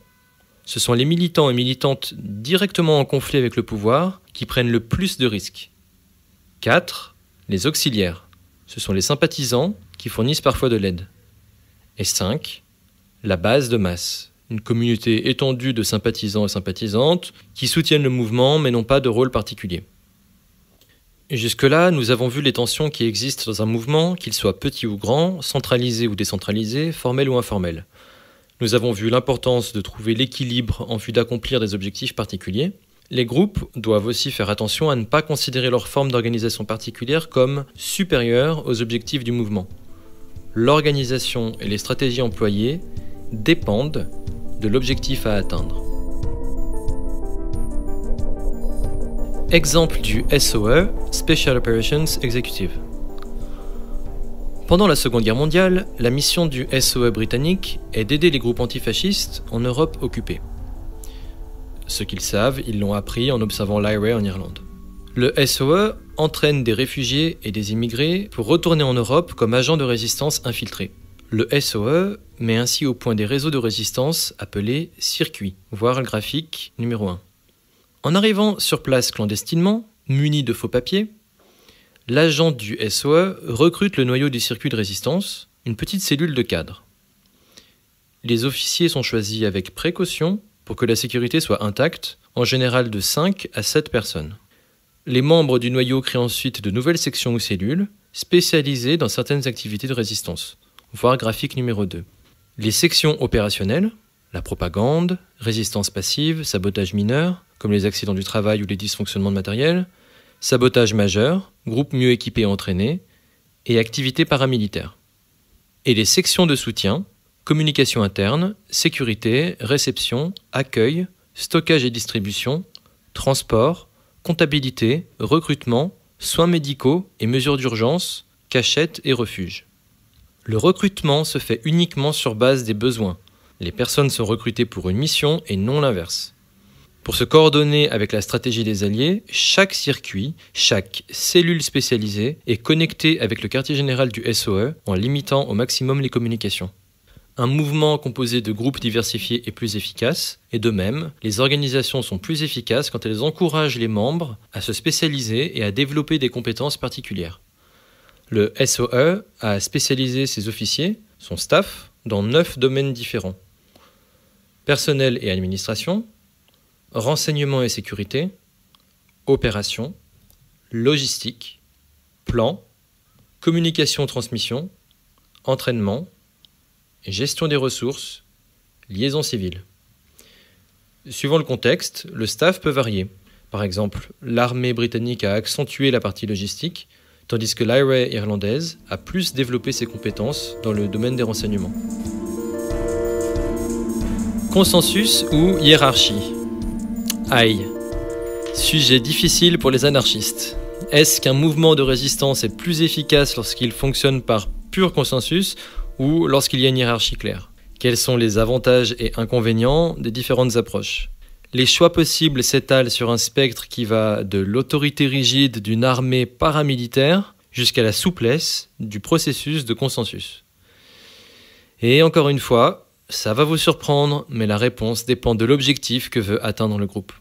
Ce sont les militants et militantes directement en conflit avec le pouvoir qui prennent le plus de risques. 4. Les auxiliaires. Ce sont les sympathisants qui fournissent parfois de l'aide. Et 5. La base de masse. Une communauté étendue de sympathisants et sympathisantes qui soutiennent le mouvement mais n'ont pas de rôle particulier. Jusque-là, nous avons vu les tensions qui existent dans un mouvement, qu'il soit petit ou grand, centralisé ou décentralisé, formel ou informel. Nous avons vu l'importance de trouver l'équilibre en vue d'accomplir des objectifs particuliers. Les groupes doivent aussi faire attention à ne pas considérer leur forme d'organisation particulière comme supérieure aux objectifs du mouvement. L'organisation et les stratégies employées dépendent de l'objectif à atteindre. Exemple du SOE, Special Operations Executive. Pendant la Seconde Guerre mondiale, la mission du SOE britannique est d'aider les groupes antifascistes en Europe occupée. Ce qu'ils savent, ils l'ont appris en observant l'IRA en Irlande. Le SOE entraîne des réfugiés et des immigrés pour retourner en Europe comme agents de résistance infiltrés. Le SOE met ainsi au point des réseaux de résistance appelés circuits, voire le graphique numéro 1. En arrivant sur place clandestinement, muni de faux papiers, l'agent du SOE recrute le noyau du circuit de résistance, une petite cellule de cadre. Les officiers sont choisis avec précaution pour que la sécurité soit intacte, en général de 5 à 7 personnes. Les membres du noyau créent ensuite de nouvelles sections ou cellules, spécialisées dans certaines activités de résistance, voire graphique numéro 2. Les sections opérationnelles, la propagande, résistance passive, sabotage mineur, comme les accidents du travail ou les dysfonctionnements de matériel, sabotage majeur, groupe mieux équipé et entraîné, et activités paramilitaires. Et les sections de soutien, communication interne, sécurité, réception, accueil, stockage et distribution, transport, comptabilité, recrutement, soins médicaux et mesures d'urgence, cachette et refuge. Le recrutement se fait uniquement sur base des besoins. Les personnes sont recrutées pour une mission et non l'inverse. Pour se coordonner avec la stratégie des alliés, chaque circuit, chaque cellule spécialisée est connectée avec le quartier général du SOE en limitant au maximum les communications. Un mouvement composé de groupes diversifiés est plus efficace, et de même, les organisations sont plus efficaces quand elles encouragent les membres à se spécialiser et à développer des compétences particulières. Le SOE a spécialisé ses officiers, son staff, dans 9 domaines différents. Personnel et administration, renseignement et sécurité, opération, logistique, plan, communication-transmission, entraînement, gestion des ressources, liaison civile. Suivant le contexte, le staff peut varier. Par exemple, l'armée britannique a accentué la partie logistique, tandis que l'IRA irlandaise a plus développé ses compétences dans le domaine des renseignements. Consensus ou hiérarchie? Aïe. Sujet difficile pour les anarchistes. Est-ce qu'un mouvement de résistance est plus efficace lorsqu'il fonctionne par pur consensus ou lorsqu'il y a une hiérarchie claire? Quels sont les avantages et inconvénients des différentes approches? Les choix possibles s'étalent sur un spectre qui va de l'autorité rigide d'une armée paramilitaire jusqu'à la souplesse du processus de consensus. Et encore une fois, ça va vous surprendre, mais la réponse dépend de l'objectif que veut atteindre le groupe.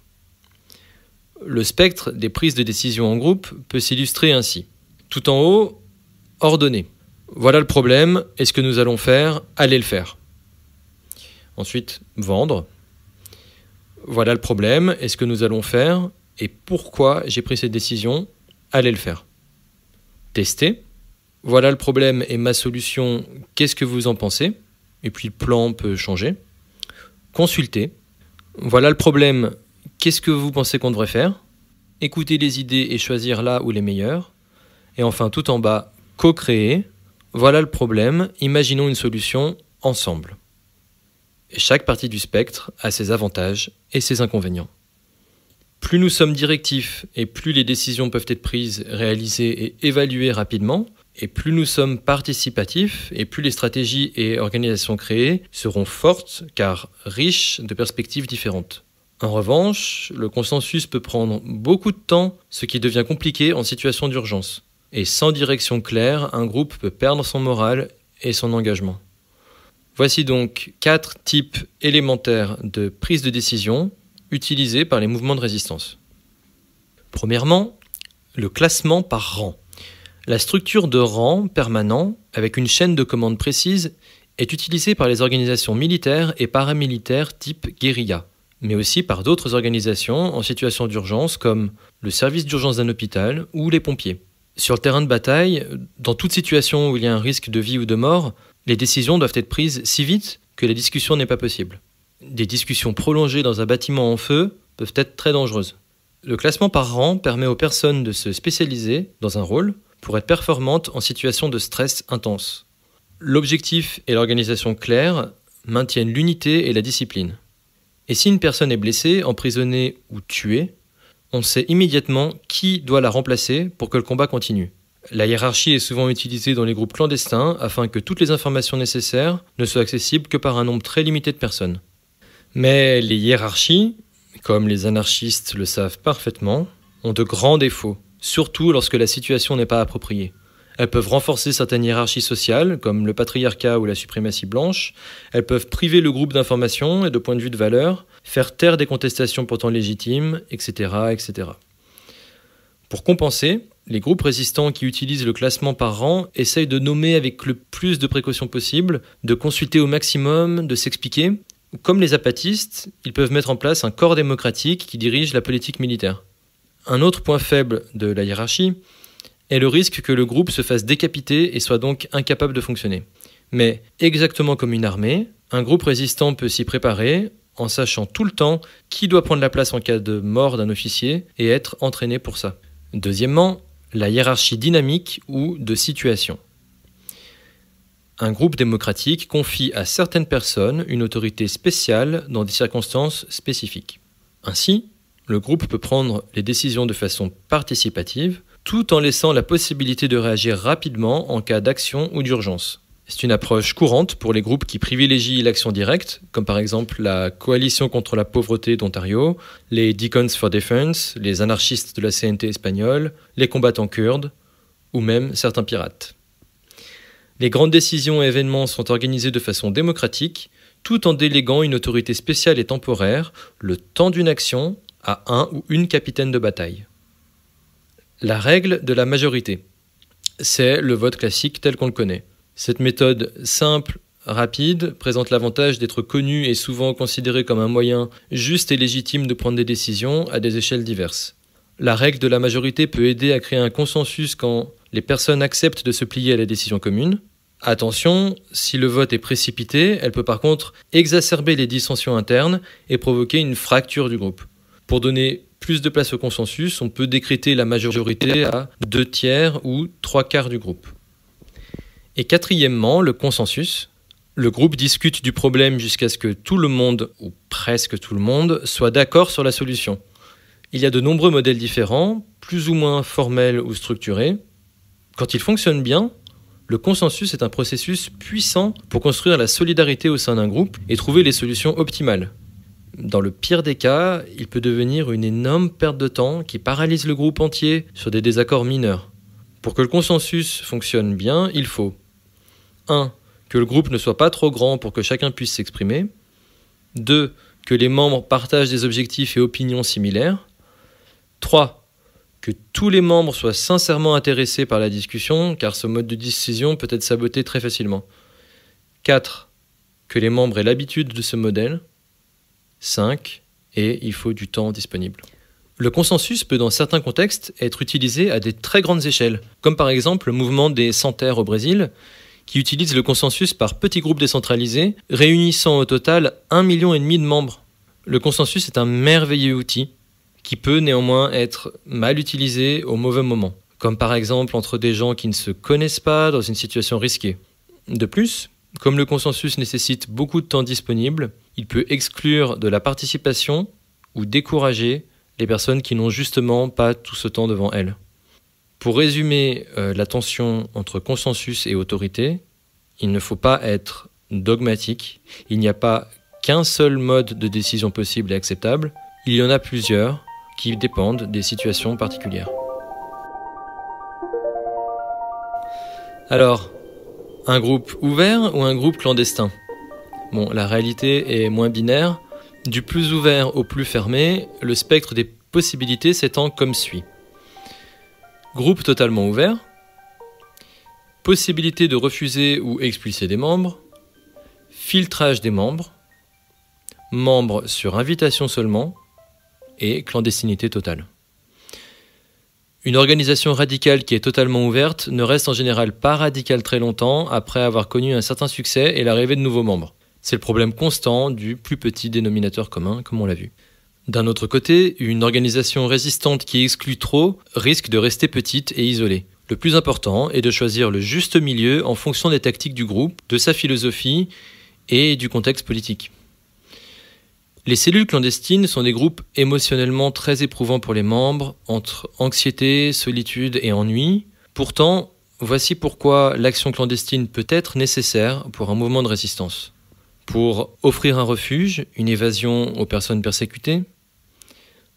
Le spectre des prises de décision en groupe peut s'illustrer ainsi. Tout en haut, ordonner. Voilà le problème, et ce que nous allons faire, allez le faire. Ensuite, vendre. Voilà le problème, et ce que nous allons faire, et pourquoi j'ai pris cette décision, allez le faire. Tester. Voilà le problème et ma solution, qu'est-ce que vous en pensez? Et puis le plan peut changer. Consulter. Voilà le problème, qu'est-ce que vous pensez qu'on devrait faire? Écouter les idées et choisir là où les meilleures. Et enfin, tout en bas, co-créer. Voilà le problème, imaginons une solution ensemble. Et chaque partie du spectre a ses avantages et ses inconvénients. Plus nous sommes directifs et plus les décisions peuvent être prises, réalisées et évaluées rapidement, et plus nous sommes participatifs et plus les stratégies et organisations créées seront fortes car riches de perspectives différentes. En revanche, le consensus peut prendre beaucoup de temps, ce qui devient compliqué en situation d'urgence. Et sans direction claire, un groupe peut perdre son moral et son engagement. Voici donc 4 types élémentaires de prise de décision utilisés par les mouvements de résistance. Premièrement, le classement par rang. La structure de rang permanent, avec une chaîne de commandes précise, est utilisée par les organisations militaires et paramilitaires type guérilla, mais aussi par d'autres organisations en situation d'urgence comme le service d'urgence d'un hôpital ou les pompiers. Sur le terrain de bataille, dans toute situation où il y a un risque de vie ou de mort, les décisions doivent être prises si vite que la discussion n'est pas possible. Des discussions prolongées dans un bâtiment en feu peuvent être très dangereuses. Le classement par rang permet aux personnes de se spécialiser dans un rôle pour être performantes en situation de stress intense. L'objectif et l'organisation claire maintiennent l'unité et la discipline. Et si une personne est blessée, emprisonnée ou tuée, on sait immédiatement qui doit la remplacer pour que le combat continue. La hiérarchie est souvent utilisée dans les groupes clandestins afin que toutes les informations nécessaires ne soient accessibles que par un nombre très limité de personnes. Mais les hiérarchies, comme les anarchistes le savent parfaitement, ont de grands défauts, surtout lorsque la situation n'est pas appropriée. Elles peuvent renforcer certaines hiérarchies sociales, comme le patriarcat ou la suprématie blanche. Elles peuvent priver le groupe d'informations et de points de vue de valeur, faire taire des contestations pourtant légitimes, etc., etc. Pour compenser, les groupes résistants qui utilisent le classement par rang essayent de nommer avec le plus de précautions possible, de consulter au maximum, de s'expliquer. Comme les apatistes, ils peuvent mettre en place un corps démocratique qui dirige la politique militaire. Un autre point faible de la hiérarchie est le risque que le groupe se fasse décapiter et soit donc incapable de fonctionner. Mais exactement comme une armée, un groupe résistant peut s'y préparer en sachant tout le temps qui doit prendre la place en cas de mort d'un officier et être entraîné pour ça. Deuxièmement, la hiérarchie dynamique ou de situation. Un groupe démocratique confie à certaines personnes une autorité spéciale dans des circonstances spécifiques. Ainsi, le groupe peut prendre les décisions de façon participative, tout en laissant la possibilité de réagir rapidement en cas d'action ou d'urgence. C'est une approche courante pour les groupes qui privilégient l'action directe, comme par exemple la Coalition contre la pauvreté d'Ontario, les Deacons for Defense, les anarchistes de la CNT espagnole, les combattants kurdes, ou même certains pirates. Les grandes décisions et événements sont organisés de façon démocratique, tout en déléguant une autorité spéciale et temporaire, le temps d'une action, à un ou une capitaine de bataille. La règle de la majorité. C'est le vote classique tel qu'on le connaît. Cette méthode simple, rapide, présente l'avantage d'être connue et souvent considérée comme un moyen juste et légitime de prendre des décisions à des échelles diverses. La règle de la majorité peut aider à créer un consensus quand les personnes acceptent de se plier à la décision commune. Attention, si le vote est précipité, elle peut par contre exacerber les dissensions internes et provoquer une fracture du groupe. Pour donner plus de place au consensus, on peut décréter la majorité à 2/3 ou 3/4 du groupe. Et quatrièmement, le consensus. Le groupe discute du problème jusqu'à ce que tout le monde, ou presque tout le monde, soit d'accord sur la solution. Il y a de nombreux modèles différents, plus ou moins formels ou structurés. Quand il fonctionne bien, le consensus est un processus puissant pour construire la solidarité au sein d'un groupe et trouver les solutions optimales. Dans le pire des cas, il peut devenir une énorme perte de temps qui paralyse le groupe entier sur des désaccords mineurs. Pour que le consensus fonctionne bien, il faut 1. Que le groupe ne soit pas trop grand pour que chacun puisse s'exprimer. 2. Que les membres partagent des objectifs et opinions similaires. 3. Que tous les membres soient sincèrement intéressés par la discussion, car ce mode de décision peut être saboté très facilement. 4. Que les membres aient l'habitude de ce modèle. 5. Et il faut du temps disponible. Le consensus peut dans certains contextes être utilisé à des très grandes échelles, comme par exemple le mouvement des Sans-Terre au Brésil, qui utilise le consensus par petits groupes décentralisés, réunissant au total 1,5 million de membres. Le consensus est un merveilleux outil, qui peut néanmoins être mal utilisé au mauvais moment, comme par exemple entre des gens qui ne se connaissent pas dans une situation risquée. De plus, comme le consensus nécessite beaucoup de temps disponible, il peut exclure de la participation ou décourager les personnes qui n'ont justement pas tout ce temps devant elles. Pour résumer la tension entre consensus et autorité, il ne faut pas être dogmatique, il n'y a pas qu'un seul mode de décision possible et acceptable, il y en a plusieurs qui dépendent des situations particulières. Alors, un groupe ouvert ou un groupe clandestin? Bon, la réalité est moins binaire. Du plus ouvert au plus fermé, le spectre des possibilités s'étend comme suit. Groupe totalement ouvert, possibilité de refuser ou expulser des membres, filtrage des membres, membres sur invitation seulement, et clandestinité totale. Une organisation radicale qui est totalement ouverte ne reste en général pas radicale très longtemps après avoir connu un certain succès et l'arrivée de nouveaux membres. C'est le problème constant du plus petit dénominateur commun, comme on l'a vu. D'un autre côté, une organisation résistante qui exclut trop risque de rester petite et isolée. Le plus important est de choisir le juste milieu en fonction des tactiques du groupe, de sa philosophie et du contexte politique. Les cellules clandestines sont des groupes émotionnellement très éprouvants pour les membres, entre anxiété, solitude et ennui. Pourtant, voici pourquoi l'action clandestine peut être nécessaire pour un mouvement de résistance. Pour offrir un refuge, une évasion aux personnes persécutées,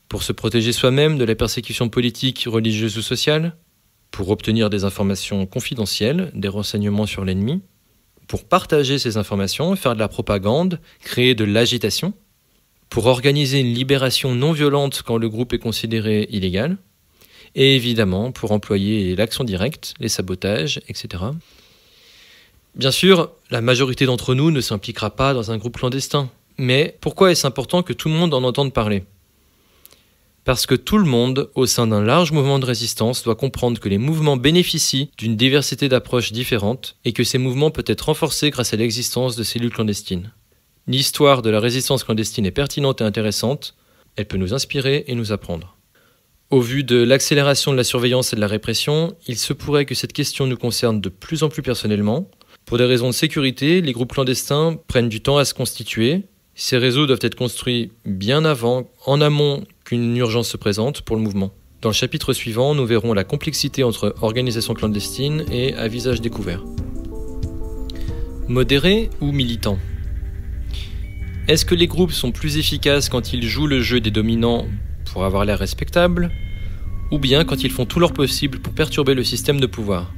pour se protéger soi-même de la persécution politique, religieuse ou sociale, pour obtenir des informations confidentielles, des renseignements sur l'ennemi, pour partager ces informations, faire de la propagande, créer de l'agitation, pour organiser une libération non violente quand le groupe est considéré illégal, et évidemment pour employer l'action directe, les sabotages, etc. Bien sûr, la majorité d'entre nous ne s'impliquera pas dans un groupe clandestin. Mais pourquoi est-ce important que tout le monde en entende parler ? Parce que tout le monde, au sein d'un large mouvement de résistance, doit comprendre que les mouvements bénéficient d'une diversité d'approches différentes et que ces mouvements peuvent être renforcés grâce à l'existence de cellules clandestines. L'histoire de la résistance clandestine est pertinente et intéressante, elle peut nous inspirer et nous apprendre. Au vu de l'accélération de la surveillance et de la répression, il se pourrait que cette question nous concerne de plus en plus personnellement. Pour des raisons de sécurité, les groupes clandestins prennent du temps à se constituer. Ces réseaux doivent être construits bien avant, en amont qu'une urgence se présente pour le mouvement. Dans le chapitre suivant, nous verrons la complexité entre organisations clandestines et à visage découvert. Modérés ou militants ? Est-ce que les groupes sont plus efficaces quand ils jouent le jeu des dominants pour avoir l'air respectable, ou bien quand ils font tout leur possible pour perturber le système de pouvoir ?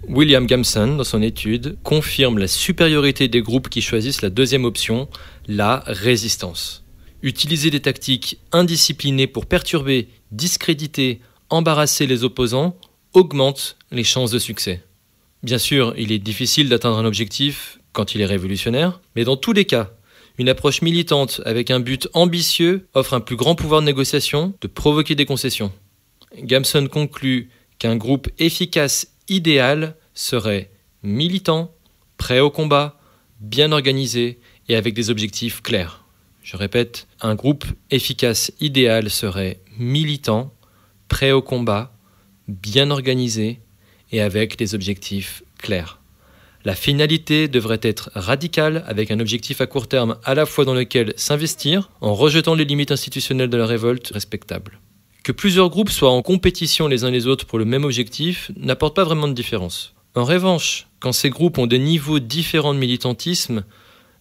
William Gamson, dans son étude, confirme la supériorité des groupes qui choisissent la deuxième option, la résistance. Utiliser des tactiques indisciplinées pour perturber, discréditer, embarrasser les opposants augmente les chances de succès. Bien sûr, il est difficile d'atteindre un objectif quand il est révolutionnaire, mais dans tous les cas, une approche militante avec un but ambitieux offre un plus grand pouvoir de négociation, de provoquer des concessions. Gamson conclut qu'un groupe efficace idéal serait militant, prêt au combat, bien organisé et avec des objectifs clairs. Je répète, un groupe efficace idéal serait militant, prêt au combat, bien organisé et avec des objectifs clairs. La finalité devrait être radicale avec un objectif à court terme à la fois dans lequel s'investir en rejetant les limites institutionnelles de la révolte respectable. Que plusieurs groupes soient en compétition les uns les autres pour le même objectif n'apporte pas vraiment de différence. En revanche, quand ces groupes ont des niveaux différents de militantisme,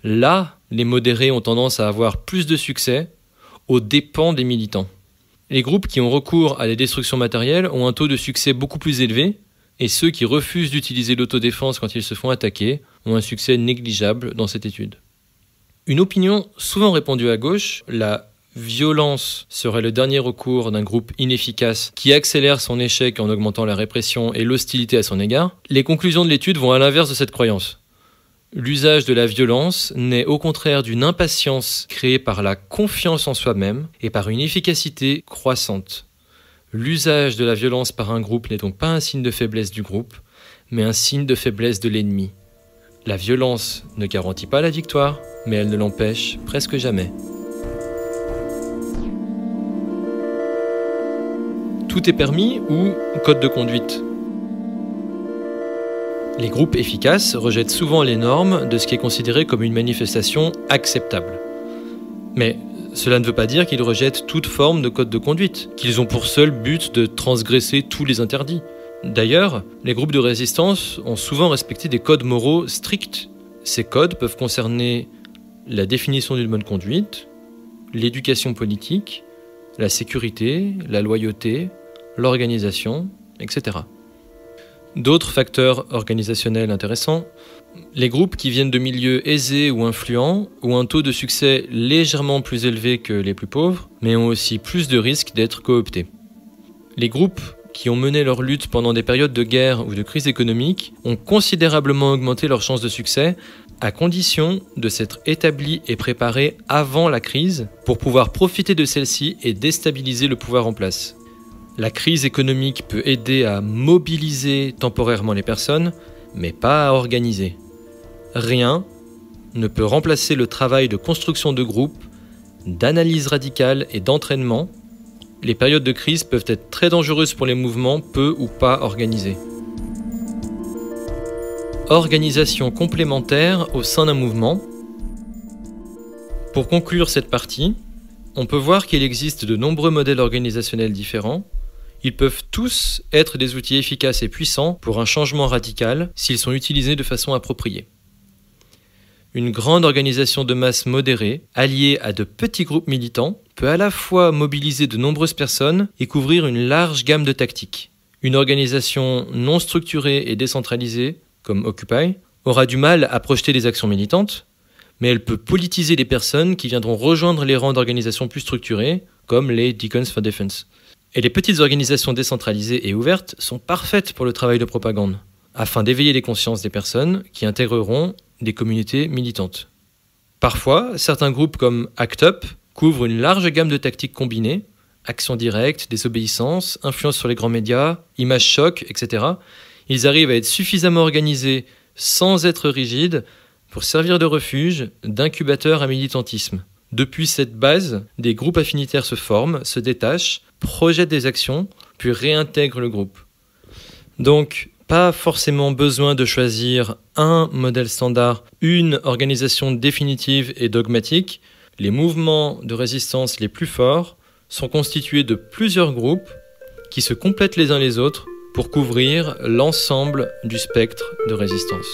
là, les modérés ont tendance à avoir plus de succès aux dépens des militants. Les groupes qui ont recours à des destructions matérielles ont un taux de succès beaucoup plus élevé, et ceux qui refusent d'utiliser l'autodéfense quand ils se font attaquer ont un succès négligeable dans cette étude. Une opinion souvent répandue à gauche, la violence serait le dernier recours d'un groupe inefficace qui accélère son échec en augmentant la répression et l'hostilité à son égard. Les conclusions de l'étude vont à l'inverse de cette croyance. L'usage de la violence naît au contraire d'une impatience créée par la confiance en soi-même et par une efficacité croissante. L'usage de la violence par un groupe n'est donc pas un signe de faiblesse du groupe, mais un signe de faiblesse de l'ennemi. La violence ne garantit pas la victoire, mais elle ne l'empêche presque jamais. Tout est permis ou code de conduite ? Les groupes efficaces rejettent souvent les normes de ce qui est considéré comme une manifestation acceptable. Mais cela ne veut pas dire qu'ils rejettent toute forme de code de conduite, qu'ils ont pour seul but de transgresser tous les interdits. D'ailleurs, les groupes de résistance ont souvent respecté des codes moraux stricts. Ces codes peuvent concerner la définition d'une bonne conduite, l'éducation politique, la sécurité, la loyauté, l'organisation, etc. D'autres facteurs organisationnels intéressants, les groupes qui viennent de milieux aisés ou influents ont un taux de succès légèrement plus élevé que les plus pauvres, mais ont aussi plus de risques d'être cooptés. Les groupes qui ont mené leur lutte pendant des périodes de guerre ou de crise économique ont considérablement augmenté leurs chances de succès à condition de s'être établis et préparés avant la crise pour pouvoir profiter de celle-ci et déstabiliser le pouvoir en place. La crise économique peut aider à mobiliser temporairement les personnes, mais pas à organiser. Rien ne peut remplacer le travail de construction de groupe, d'analyse radicale et d'entraînement. Les périodes de crise peuvent être très dangereuses pour les mouvements peu ou pas organisés. Organisation complémentaire au sein d'un mouvement. Pour conclure cette partie, on peut voir qu'il existe de nombreux modèles organisationnels différents. Ils peuvent tous être des outils efficaces et puissants pour un changement radical s'ils sont utilisés de façon appropriée. Une grande organisation de masse modérée, alliée à de petits groupes militants, peut à la fois mobiliser de nombreuses personnes et couvrir une large gamme de tactiques. Une organisation non structurée et décentralisée, comme Occupy, aura du mal à projeter des actions militantes, mais elle peut politiser les personnes qui viendront rejoindre les rangs d'organisations plus structurées, comme les Deacons for Defense. Et les petites organisations décentralisées et ouvertes sont parfaites pour le travail de propagande, afin d'éveiller les consciences des personnes qui intégreront des communautés militantes. Parfois, certains groupes comme ACT UP couvrent une large gamme de tactiques combinées, action directe, désobéissance, influence sur les grands médias, images choc, etc. Ils arrivent à être suffisamment organisés sans être rigides pour servir de refuge, d'incubateur à militantisme. Depuis cette base, des groupes affinitaires se forment, se détachent, projettent des actions, puis réintègrent le groupe. Donc, pas forcément besoin de choisir un modèle standard, une organisation définitive et dogmatique. Les mouvements de résistance les plus forts sont constitués de plusieurs groupes qui se complètent les uns les autres pour couvrir l'ensemble du spectre de résistance.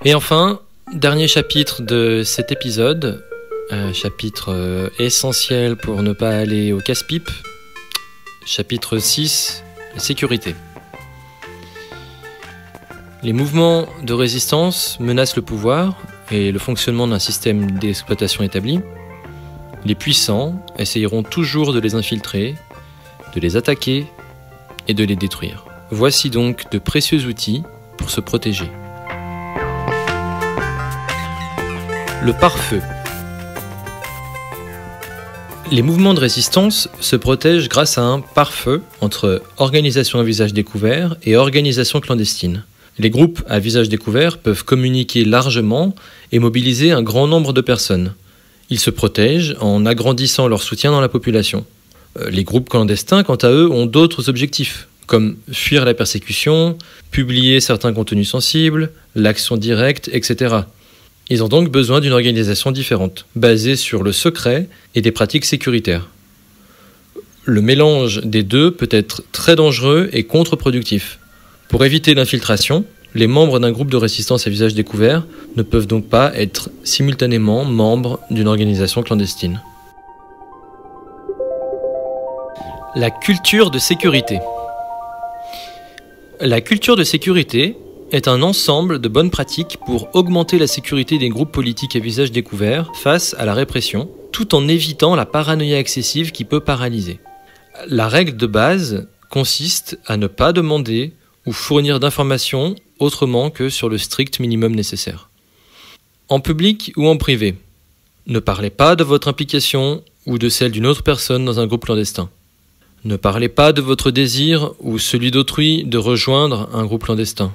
Et enfin, dernier chapitre de cet épisode, chapitre essentiel pour ne pas aller au casse-pipe, chapitre 6, la sécurité. Les mouvements de résistance menacent le pouvoir et le fonctionnement d'un système d'exploitation établi. Les puissants essayeront toujours de les infiltrer, de les attaquer et de les détruire. Voici donc de précieux outils pour se protéger. Le pare-feu. Les mouvements de résistance se protègent grâce à un pare-feu entre organisation à visage découvert et organisation clandestine. Les groupes à visage découvert peuvent communiquer largement et mobiliser un grand nombre de personnes. Ils se protègent en agrandissant leur soutien dans la population. Les groupes clandestins, quant à eux, ont d'autres objectifs, comme fuir la persécution, publier certains contenus sensibles, l'action directe, etc. Ils ont donc besoin d'une organisation différente, basée sur le secret et des pratiques sécuritaires. Le mélange des deux peut être très dangereux et contre-productif. Pour éviter l'infiltration, les membres d'un groupe de résistance à visage découvert ne peuvent donc pas être simultanément membres d'une organisation clandestine. La culture de sécurité. La culture de sécurité est un ensemble de bonnes pratiques pour augmenter la sécurité des groupes politiques à visage découvert face à la répression, tout en évitant la paranoïa excessive qui peut paralyser. La règle de base consiste à ne pas demander ou fournir d'informations autrement que sur le strict minimum nécessaire. En public ou en privé, ne parlez pas de votre implication ou de celle d'une autre personne dans un groupe clandestin. Ne parlez pas de votre désir ou celui d'autrui de rejoindre un groupe clandestin.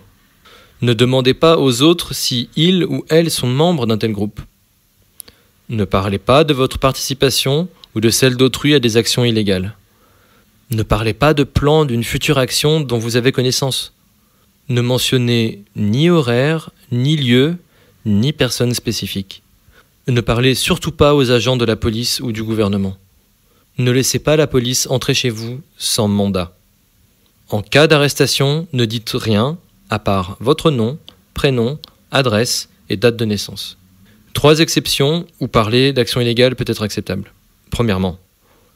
Ne demandez pas aux autres si ils ou elles sont membres d'un tel groupe. Ne parlez pas de votre participation ou de celle d'autrui à des actions illégales. Ne parlez pas de plan d'une future action dont vous avez connaissance. Ne mentionnez ni horaire, ni lieu, ni personne spécifique. Ne parlez surtout pas aux agents de la police ou du gouvernement. Ne laissez pas la police entrer chez vous sans mandat. En cas d'arrestation, ne dites rien, à part votre nom, prénom, adresse et date de naissance. 3 exceptions où parler d'action illégale peut être acceptable. Premièrement,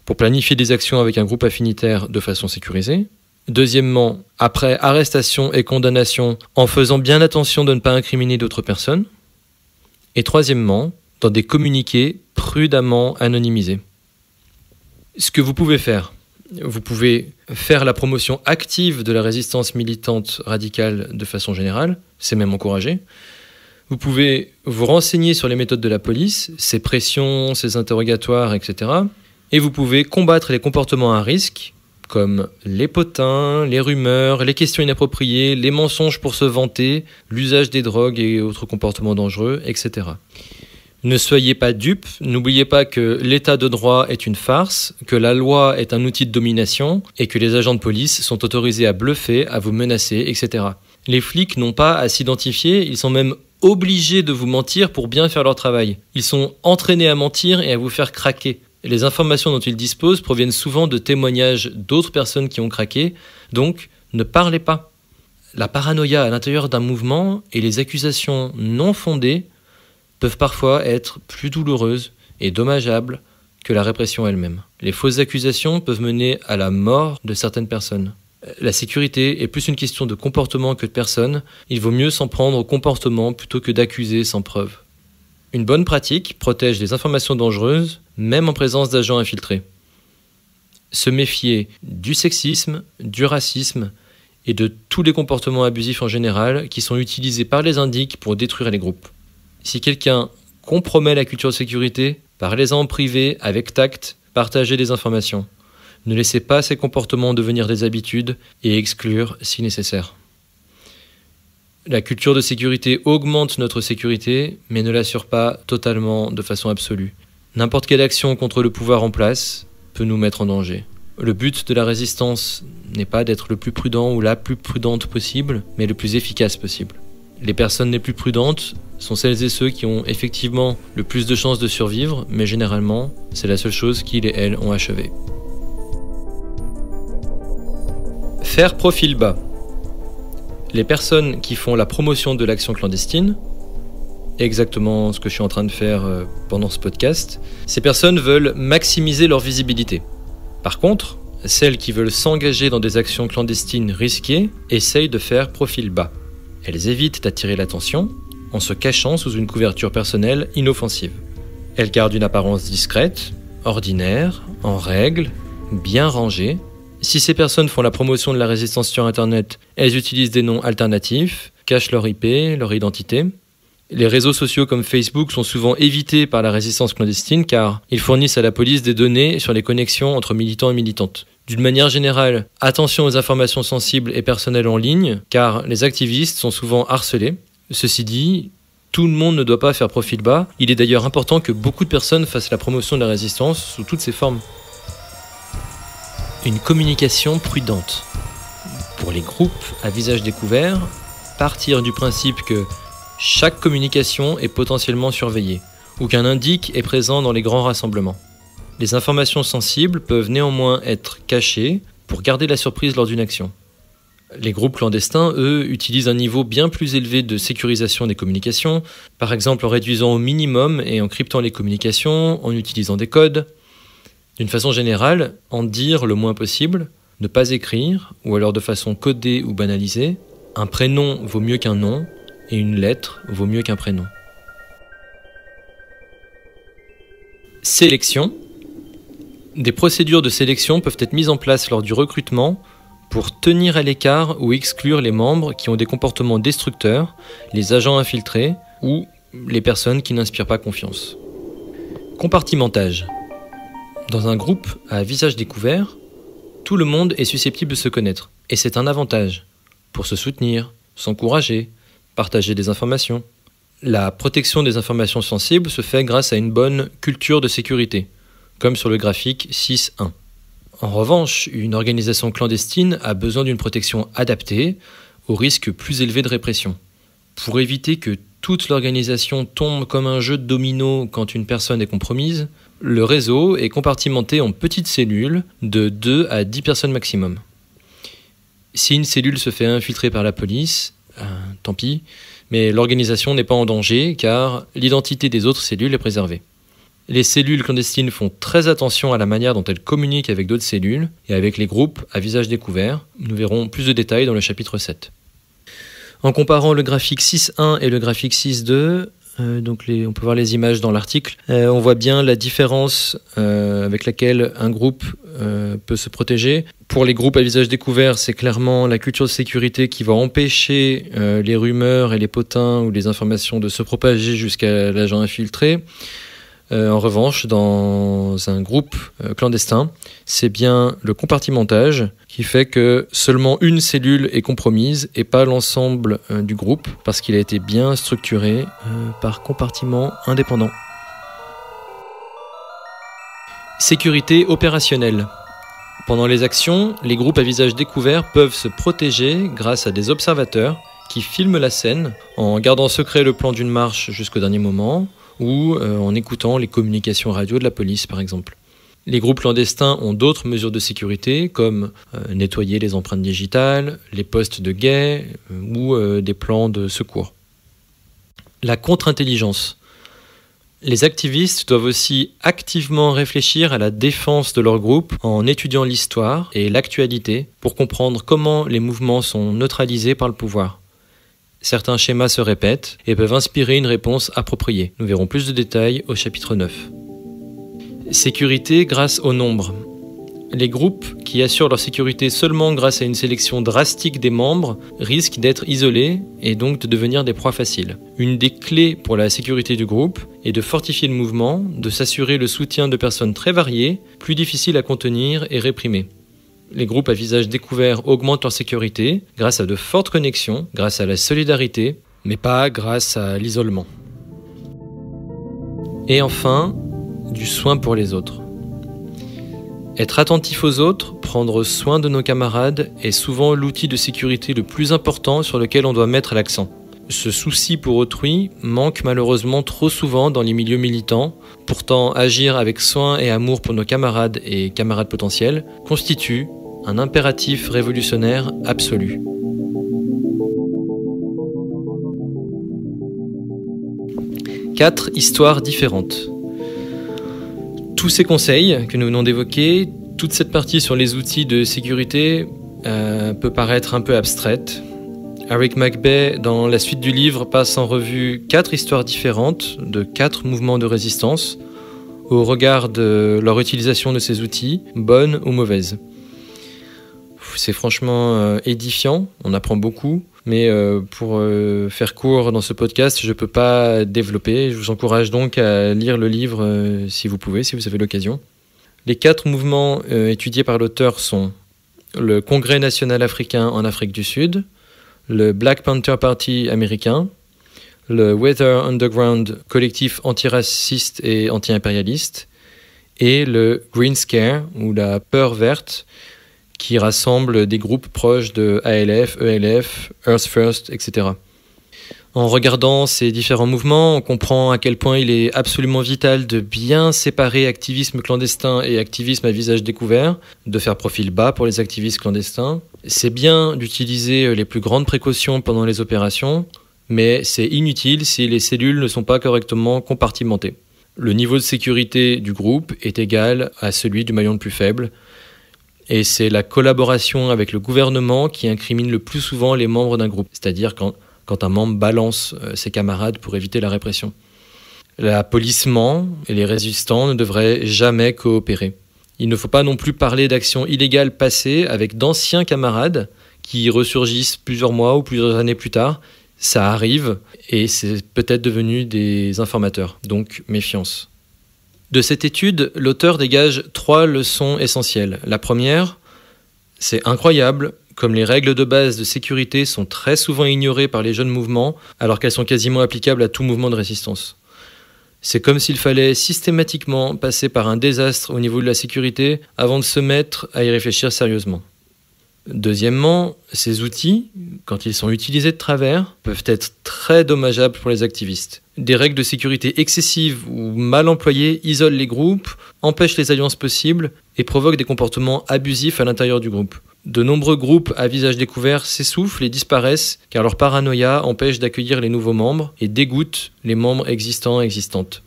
pour planifier des actions avec un groupe affinitaire de façon sécurisée. Deuxièmement, après arrestation et condamnation, en faisant bien attention de ne pas incriminer d'autres personnes. Et troisièmement, dans des communiqués prudemment anonymisés. Ce que vous pouvez faire la promotion active de la résistance militante radicale de façon générale, c'est même encouragé. Vous pouvez vous renseigner sur les méthodes de la police, ses pressions, ses interrogatoires, etc. Et vous pouvez combattre les comportements à risque, comme les potins, les rumeurs, les questions inappropriées, les mensonges pour se vanter, l'usage des drogues et autres comportements dangereux, etc. Ne soyez pas dupes, n'oubliez pas que l'état de droit est une farce, que la loi est un outil de domination et que les agents de police sont autorisés à bluffer, à vous menacer, etc. Les flics n'ont pas à s'identifier, ils sont même obligés de vous mentir pour bien faire leur travail. Ils sont entraînés à mentir et à vous faire craquer. Les informations dont ils disposent proviennent souvent de témoignages d'autres personnes qui ont craqué, donc ne parlez pas. La paranoïa à l'intérieur d'un mouvement et les accusations non fondées peuvent parfois être plus douloureuses et dommageables que la répression elle-même. Les fausses accusations peuvent mener à la mort de certaines personnes. La sécurité est plus une question de comportement que de personnes. Il vaut mieux s'en prendre au comportement plutôt que d'accuser sans preuve. Une bonne pratique protège des informations dangereuses, même en présence d'agents infiltrés. Se méfier du sexisme, du racisme et de tous les comportements abusifs en général qui sont utilisés par les indiques pour détruire les groupes. Si quelqu'un compromet la culture de sécurité, parlez-en en privé, avec tact, partagez des informations. Ne laissez pas ces comportements devenir des habitudes et exclure si nécessaire. La culture de sécurité augmente notre sécurité, mais ne l'assure pas totalement de façon absolue. N'importe quelle action contre le pouvoir en place peut nous mettre en danger. Le but de la résistance n'est pas d'être le plus prudent ou la plus prudente possible, mais le plus efficace possible. Les personnes les plus prudentes sont celles et ceux qui ont effectivement le plus de chances de survivre, mais généralement, c'est la seule chose qu'ils et elles ont achevé. Faire profil bas. Les personnes qui font la promotion de l'action clandestine, exactement ce que je suis en train de faire pendant ce podcast, ces personnes veulent maximiser leur visibilité. Par contre, celles qui veulent s'engager dans des actions clandestines risquées essayent de faire profil bas. Elles évitent d'attirer l'attention en se cachant sous une couverture personnelle inoffensive. Elles gardent une apparence discrète, ordinaire, en règle, bien rangée. Si ces personnes font la promotion de la résistance sur Internet, elles utilisent des noms alternatifs, cachent leur IP, leur identité. Les réseaux sociaux comme Facebook sont souvent évités par la résistance clandestine car ils fournissent à la police des données sur les connexions entre militants et militantes. D'une manière générale, attention aux informations sensibles et personnelles en ligne car les activistes sont souvent harcelés. Ceci dit, tout le monde ne doit pas faire profil bas. Il est d'ailleurs important que beaucoup de personnes fassent la promotion de la résistance sous toutes ses formes. Une communication prudente. Pour les groupes à visage découvert, partir du principe que chaque communication est potentiellement surveillée ou qu'un indique est présent dans les grands rassemblements. Les informations sensibles peuvent néanmoins être cachées pour garder la surprise lors d'une action. Les groupes clandestins, eux, utilisent un niveau bien plus élevé de sécurisation des communications, par exemple en réduisant au minimum et en cryptant les communications, en utilisant des codes. D'une façon générale, en dire le moins possible, ne pas écrire, ou alors de façon codée ou banalisée, un prénom vaut mieux qu'un nom, et une lettre vaut mieux qu'un prénom. Sélection. Des procédures de sélection peuvent être mises en place lors du recrutement pour tenir à l'écart ou exclure les membres qui ont des comportements destructeurs, les agents infiltrés ou les personnes qui n'inspirent pas confiance. Compartimentage. Dans un groupe à visage découvert, tout le monde est susceptible de se connaître, et c'est un avantage pour se soutenir, s'encourager, partager des informations. La protection des informations sensibles se fait grâce à une bonne culture de sécurité, comme sur le graphique 6.1. En revanche, une organisation clandestine a besoin d'une protection adaptée au risque plus élevé de répression. Pour éviter que toute l'organisation tombe comme un jeu de domino quand une personne est compromise, le réseau est compartimenté en petites cellules de 2 à 10 personnes maximum. Si une cellule se fait infiltrer par la police, tant pis, mais l'organisation n'est pas en danger car l'identité des autres cellules est préservée. Les cellules clandestines font très attention à la manière dont elles communiquent avec d'autres cellules et avec les groupes à visage découvert. Nous verrons plus de détails dans le chapitre 7. En comparant le graphique 6.1 et le graphique 6.2, on peut voir les images dans l'article, on voit bien la différence avec laquelle un groupe peut se protéger. Pour les groupes à visage découvert, c'est clairement la culture de sécurité qui va empêcher les rumeurs et les potins ou les informations de se propager jusqu'à l'agent infiltré. En revanche, dans un groupe clandestin, c'est bien le compartimentage qui fait que seulement une cellule est compromise et pas l'ensemble du groupe, parce qu'il a été bien structuré par compartiments indépendants. Sécurité opérationnelle. Pendant les actions, les groupes à visage découvert peuvent se protéger grâce à des observateurs qui filment la scène en gardant secret le plan d'une marche jusqu'au dernier moment, ou en écoutant les communications radio de la police, par exemple. Les groupes clandestins ont d'autres mesures de sécurité, comme nettoyer les empreintes digitales, les postes de guet ou des plans de secours. La contre-intelligence. Les activistes doivent aussi activement réfléchir à la défense de leur groupe en étudiant l'histoire et l'actualité pour comprendre comment les mouvements sont neutralisés par le pouvoir. Certains schémas se répètent et peuvent inspirer une réponse appropriée. Nous verrons plus de détails au chapitre 9. Sécurité grâce au nombre. Les groupes qui assurent leur sécurité seulement grâce à une sélection drastique des membres risquent d'être isolés et donc de devenir des proies faciles. Une des clés pour la sécurité du groupe est de fortifier le mouvement, de s'assurer le soutien de personnes très variées, plus difficiles à contenir et réprimer. Les groupes à visage découvert augmentent leur sécurité grâce à de fortes connexions, grâce à la solidarité, mais pas grâce à l'isolement. Et enfin, du soin pour les autres. Être attentif aux autres, prendre soin de nos camarades est souvent l'outil de sécurité le plus important sur lequel on doit mettre l'accent. Ce souci pour autrui manque malheureusement trop souvent dans les milieux militants. Pourtant, agir avec soin et amour pour nos camarades et camarades potentiels constitue un impératif révolutionnaire absolu. Quatre histoires différentes. Tous ces conseils que nous venons d'évoquer, toute cette partie sur les outils de sécurité peut paraître un peu abstraite. Eric McBay, dans la suite du livre, passe en revue 4 histoires différentes de 4 mouvements de résistance au regard de leur utilisation de ces outils, bonne ou mauvaise. C'est franchement édifiant, on apprend beaucoup, mais pour faire court dans ce podcast, je ne peux pas développer. Je vous encourage donc à lire le livre si vous pouvez, si vous avez l'occasion. Les 4 mouvements étudiés par l'auteur sont le Congrès national africain en Afrique du Sud, le Black Panther Party américain, le Weather Underground, collectif antiraciste et anti-impérialiste, et le Green Scare, ou la peur verte, qui rassemble des groupes proches de ALF, ELF, Earth First, etc. En regardant ces différents mouvements, on comprend à quel point il est absolument vital de bien séparer activisme clandestin et activisme à visage découvert, de faire profil bas pour les activistes clandestins. C'est bien d'utiliser les plus grandes précautions pendant les opérations, mais c'est inutile si les cellules ne sont pas correctement compartimentées. Le niveau de sécurité du groupe est égal à celui du maillon le plus faible, et c'est la collaboration avec le gouvernement qui incrimine le plus souvent les membres d'un groupe, c'est-à-dire quand un membre balance ses camarades pour éviter la répression. La police ment et les résistants ne devraient jamais coopérer. Il ne faut pas non plus parler d'actions illégales passées avec d'anciens camarades qui ressurgissent plusieurs mois ou plusieurs années plus tard. Ça arrive et c'est peut-être devenu des informateurs, donc méfiance. De cette étude, l'auteur dégage 3 leçons essentielles. La première, c'est incroyable comme les règles de base de sécurité sont très souvent ignorées par les jeunes mouvements, alors qu'elles sont quasiment applicables à tout mouvement de résistance. C'est comme s'il fallait systématiquement passer par un désastre au niveau de la sécurité avant de se mettre à y réfléchir sérieusement. Deuxièmement, ces outils, quand ils sont utilisés de travers, peuvent être très dommageables pour les activistes. Des règles de sécurité excessives ou mal employées isolent les groupes, empêchent les alliances possibles et provoquent des comportements abusifs à l'intérieur du groupe. De nombreux groupes à visage découvert s'essoufflent et disparaissent car leur paranoïa empêche d'accueillir les nouveaux membres et dégoûte les membres existants et existantes.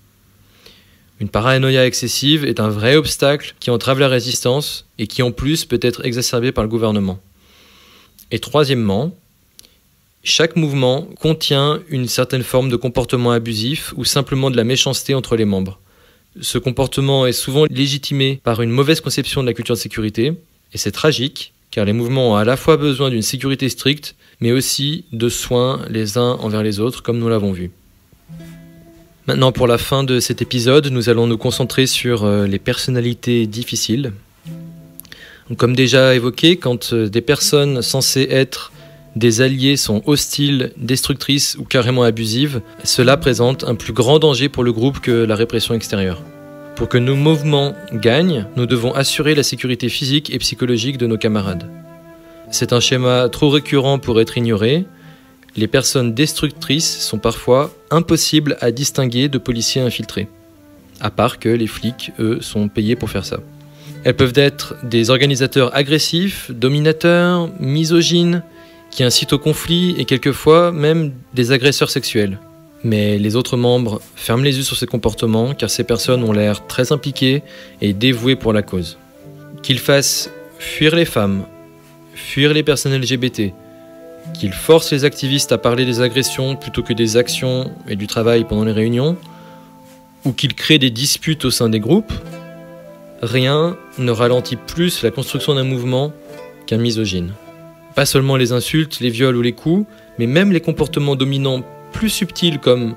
Une paranoïa excessive est un vrai obstacle qui entrave la résistance et qui en plus peut être exacerbé par le gouvernement. Et troisièmement, chaque mouvement contient une certaine forme de comportement abusif ou simplement de la méchanceté entre les membres. Ce comportement est souvent légitimé par une mauvaise conception de la culture de sécurité et c'est tragique car les mouvements ont à la fois besoin d'une sécurité stricte mais aussi de soins les uns envers les autres comme nous l'avons vu. Maintenant, pour la fin de cet épisode, nous allons nous concentrer sur les personnalités difficiles. Donc, comme déjà évoqué, quand des personnes censées être des alliés sont hostiles, destructrices ou carrément abusives, cela présente un plus grand danger pour le groupe que la répression extérieure. Pour que nos mouvements gagnent, nous devons assurer la sécurité physique et psychologique de nos camarades. C'est un schéma trop récurrent pour être ignoré. Les personnes destructrices sont parfois impossibles à distinguer de policiers infiltrés, à part que les flics, eux, sont payés pour faire ça. Elles peuvent être des organisateurs agressifs, dominateurs, misogynes, qui incitent au conflit et quelquefois même des agresseurs sexuels. Mais les autres membres ferment les yeux sur ces comportements car ces personnes ont l'air très impliquées et dévouées pour la cause. Qu'ils fassent fuir les femmes, fuir les personnes LGBT, qu'ils forcent les activistes à parler des agressions plutôt que des actions et du travail pendant les réunions, ou qu'ils créent des disputes au sein des groupes, rien ne ralentit plus la construction d'un mouvement qu'un misogyne. Pas seulement les insultes, les viols ou les coups, mais même les comportements dominants plus subtils comme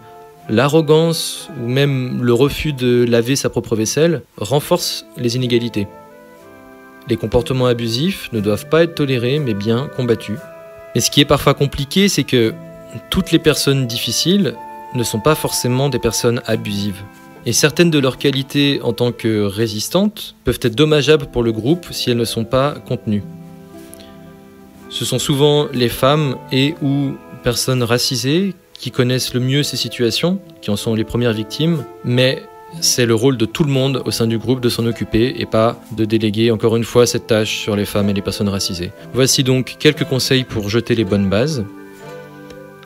l'arrogance ou même le refus de laver sa propre vaisselle renforcent les inégalités. Les comportements abusifs ne doivent pas être tolérés mais bien combattus. Mais ce qui est parfois compliqué, c'est que toutes les personnes difficiles ne sont pas forcément des personnes abusives. Et certaines de leurs qualités en tant que résistantes peuvent être dommageables pour le groupe si elles ne sont pas contenues. Ce sont souvent les femmes et ou personnes racisées qui connaissent le mieux ces situations, qui en sont les premières victimes, mais c'est le rôle de tout le monde au sein du groupe de s'en occuper et pas de déléguer encore une fois cette tâche sur les femmes et les personnes racisées. Voici donc quelques conseils pour jeter les bonnes bases.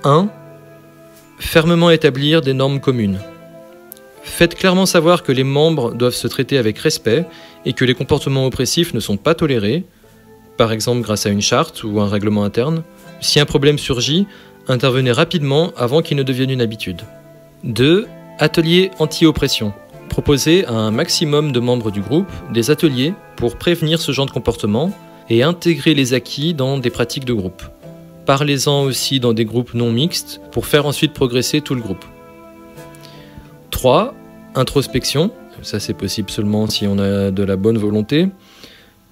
1. Fermement établir des normes communes. Faites clairement savoir que les membres doivent se traiter avec respect et que les comportements oppressifs ne sont pas tolérés, par exemple grâce à une charte ou un règlement interne. Si un problème surgit, intervenez rapidement avant qu'il ne devienne une habitude. 2. Ateliers anti-oppression. Proposez à un maximum de membres du groupe des ateliers pour prévenir ce genre de comportement et intégrer les acquis dans des pratiques de groupe. Parlez-en aussi dans des groupes non mixtes pour faire ensuite progresser tout le groupe. 3. Introspection. Ça, c'est possible seulement si on a de la bonne volonté.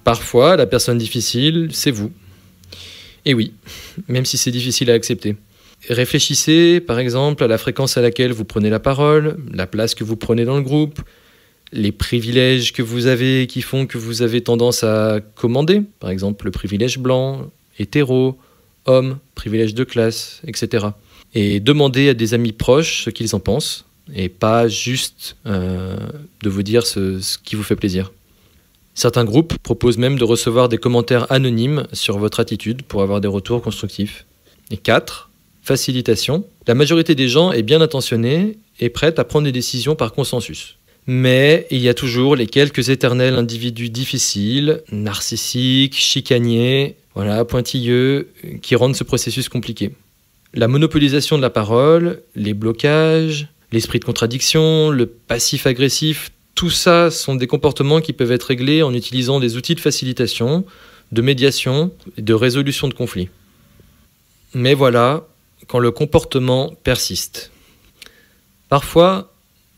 Parfois, la personne difficile, c'est vous. Et oui, même si c'est difficile à accepter. Réfléchissez, par exemple, à la fréquence à laquelle vous prenez la parole, la place que vous prenez dans le groupe, les privilèges que vous avez qui font que vous avez tendance à commander, par exemple le privilège blanc, hétéro, homme, privilège de classe, etc. Et demandez à des amis proches ce qu'ils en pensent, et pas juste de vous dire ce qui vous fait plaisir. Certains groupes proposent même de recevoir des commentaires anonymes sur votre attitude pour avoir des retours constructifs. Et 4. Facilitation. La majorité des gens est bien intentionnée et prête à prendre des décisions par consensus. Mais il y a toujours les quelques éternels individus difficiles, narcissiques, chicaniers, pointilleux, qui rendent ce processus compliqué. La monopolisation de la parole, les blocages, l'esprit de contradiction, le passif agressif, tout ça sont des comportements qui peuvent être réglés en utilisant des outils de facilitation, de médiation et de résolution de conflits. Mais voilà, quand le comportement persiste. Parfois,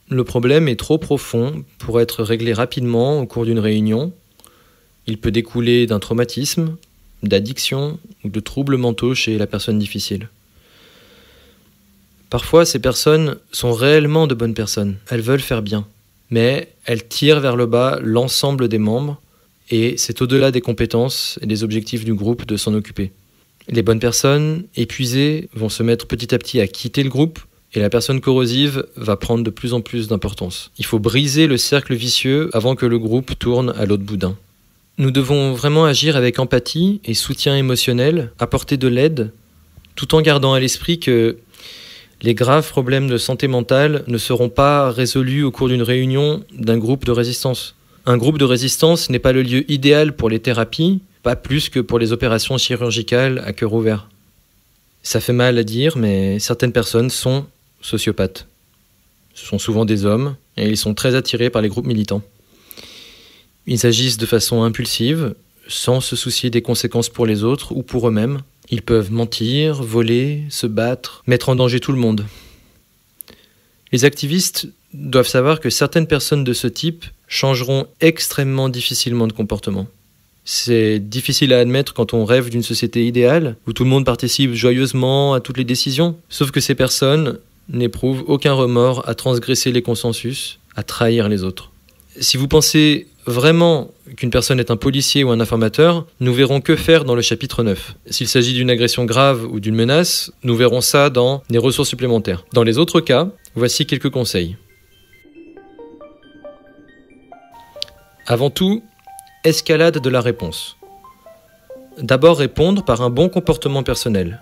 le problème est trop profond pour être réglé rapidement au cours d'une réunion. Il peut découler d'un traumatisme, d'addiction ou de troubles mentaux chez la personne difficile. Parfois, ces personnes sont réellement de bonnes personnes. Elles veulent faire bien, mais elles tirent vers le bas l'ensemble des membres et c'est au-delà des compétences et des objectifs du groupe de s'en occuper. Les bonnes personnes, épuisées, vont se mettre petit à petit à quitter le groupe et la personne corrosive va prendre de plus en plus d'importance. Il faut briser le cercle vicieux avant que le groupe tourne à l'autre boudin. Nous devons vraiment agir avec empathie et soutien émotionnel, apporter de l'aide, tout en gardant à l'esprit que les graves problèmes de santé mentale ne seront pas résolus au cours d'une réunion d'un groupe de résistance. Un groupe de résistance n'est pas le lieu idéal pour les thérapies, pas plus que pour les opérations chirurgicales à cœur ouvert. Ça fait mal à dire, mais certaines personnes sont sociopathes. Ce sont souvent des hommes, et ils sont très attirés par les groupes militants. Ils agissent de façon impulsive, sans se soucier des conséquences pour les autres ou pour eux-mêmes. Ils peuvent mentir, voler, se battre, mettre en danger tout le monde. Les activistes doivent savoir que certaines personnes de ce type changeront extrêmement difficilement de comportement. C'est difficile à admettre quand on rêve d'une société idéale, où tout le monde participe joyeusement à toutes les décisions, sauf que ces personnes n'éprouvent aucun remords à transgresser les consensus, à trahir les autres. Si vous pensez vraiment qu'une personne est un policier ou un informateur, nous verrons que faire dans le chapitre 9. S'il s'agit d'une agression grave ou d'une menace, nous verrons ça dans des ressources supplémentaires. Dans les autres cas, voici quelques conseils. Avant tout, escalade de la réponse. D'abord répondre par un bon comportement personnel,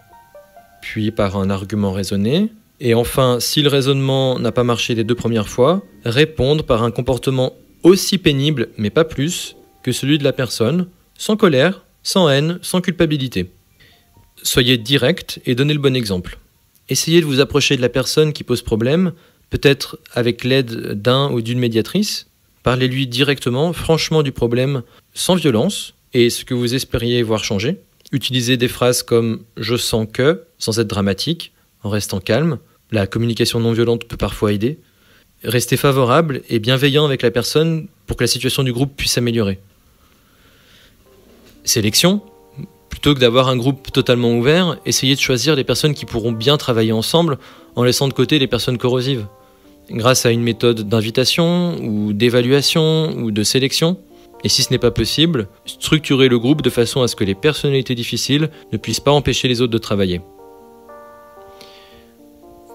puis par un argument raisonné, et enfin, si le raisonnement n'a pas marché les 2 premières fois, répondre par un comportement aussi pénible, mais pas plus, que celui de la personne, sans colère, sans haine, sans culpabilité. Soyez direct et donnez le bon exemple. Essayez de vous approcher de la personne qui pose problème, peut-être avec l'aide d'un ou d'une médiatrice. Parlez-lui directement, franchement du problème, sans violence, et ce que vous espériez voir changer. Utilisez des phrases comme « je sens que », sans être dramatique, en restant calme. La communication non violente peut parfois aider. Restez favorable et bienveillant avec la personne pour que la situation du groupe puisse s'améliorer. Sélection. Plutôt que d'avoir un groupe totalement ouvert, essayez de choisir des personnes qui pourront bien travailler ensemble en laissant de côté les personnes corrosives. Grâce à une méthode d'invitation ou d'évaluation ou de sélection. Et si ce n'est pas possible, structurez le groupe de façon à ce que les personnalités difficiles ne puissent pas empêcher les autres de travailler.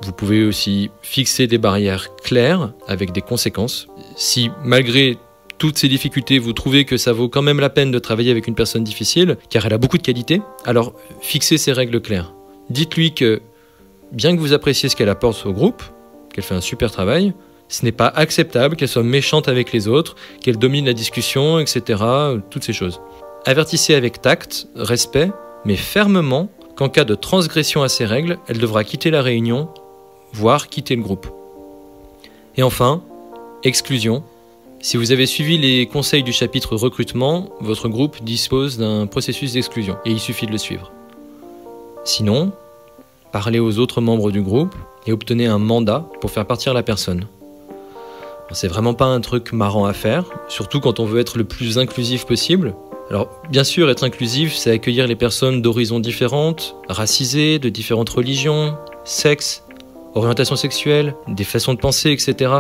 Vous pouvez aussi fixer des barrières claires avec des conséquences. Si, malgré toutes ces difficultés, vous trouvez que ça vaut quand même la peine de travailler avec une personne difficile, car elle a beaucoup de qualités, alors fixez ces règles claires. Dites-lui que, bien que vous appréciez ce qu'elle apporte au groupe, qu'elle fait un super travail, ce n'est pas acceptable qu'elle soit méchante avec les autres, qu'elle domine la discussion, etc., toutes ces choses. Avertissez avec tact, respect, mais fermement qu'en cas de transgression à ces règles, elle devra quitter la réunion, voire quitter le groupe. Et enfin, exclusion. Si vous avez suivi les conseils du chapitre recrutement, votre groupe dispose d'un processus d'exclusion et il suffit de le suivre. Sinon, parlez aux autres membres du groupe et obtenez un mandat pour faire partir la personne. C'est vraiment pas un truc marrant à faire, surtout quand on veut être le plus inclusif possible. Alors, bien sûr, être inclusif, c'est accueillir les personnes d'horizons différentes, racisées, de différentes religions, sexes, orientation sexuelle, des façons de penser, etc.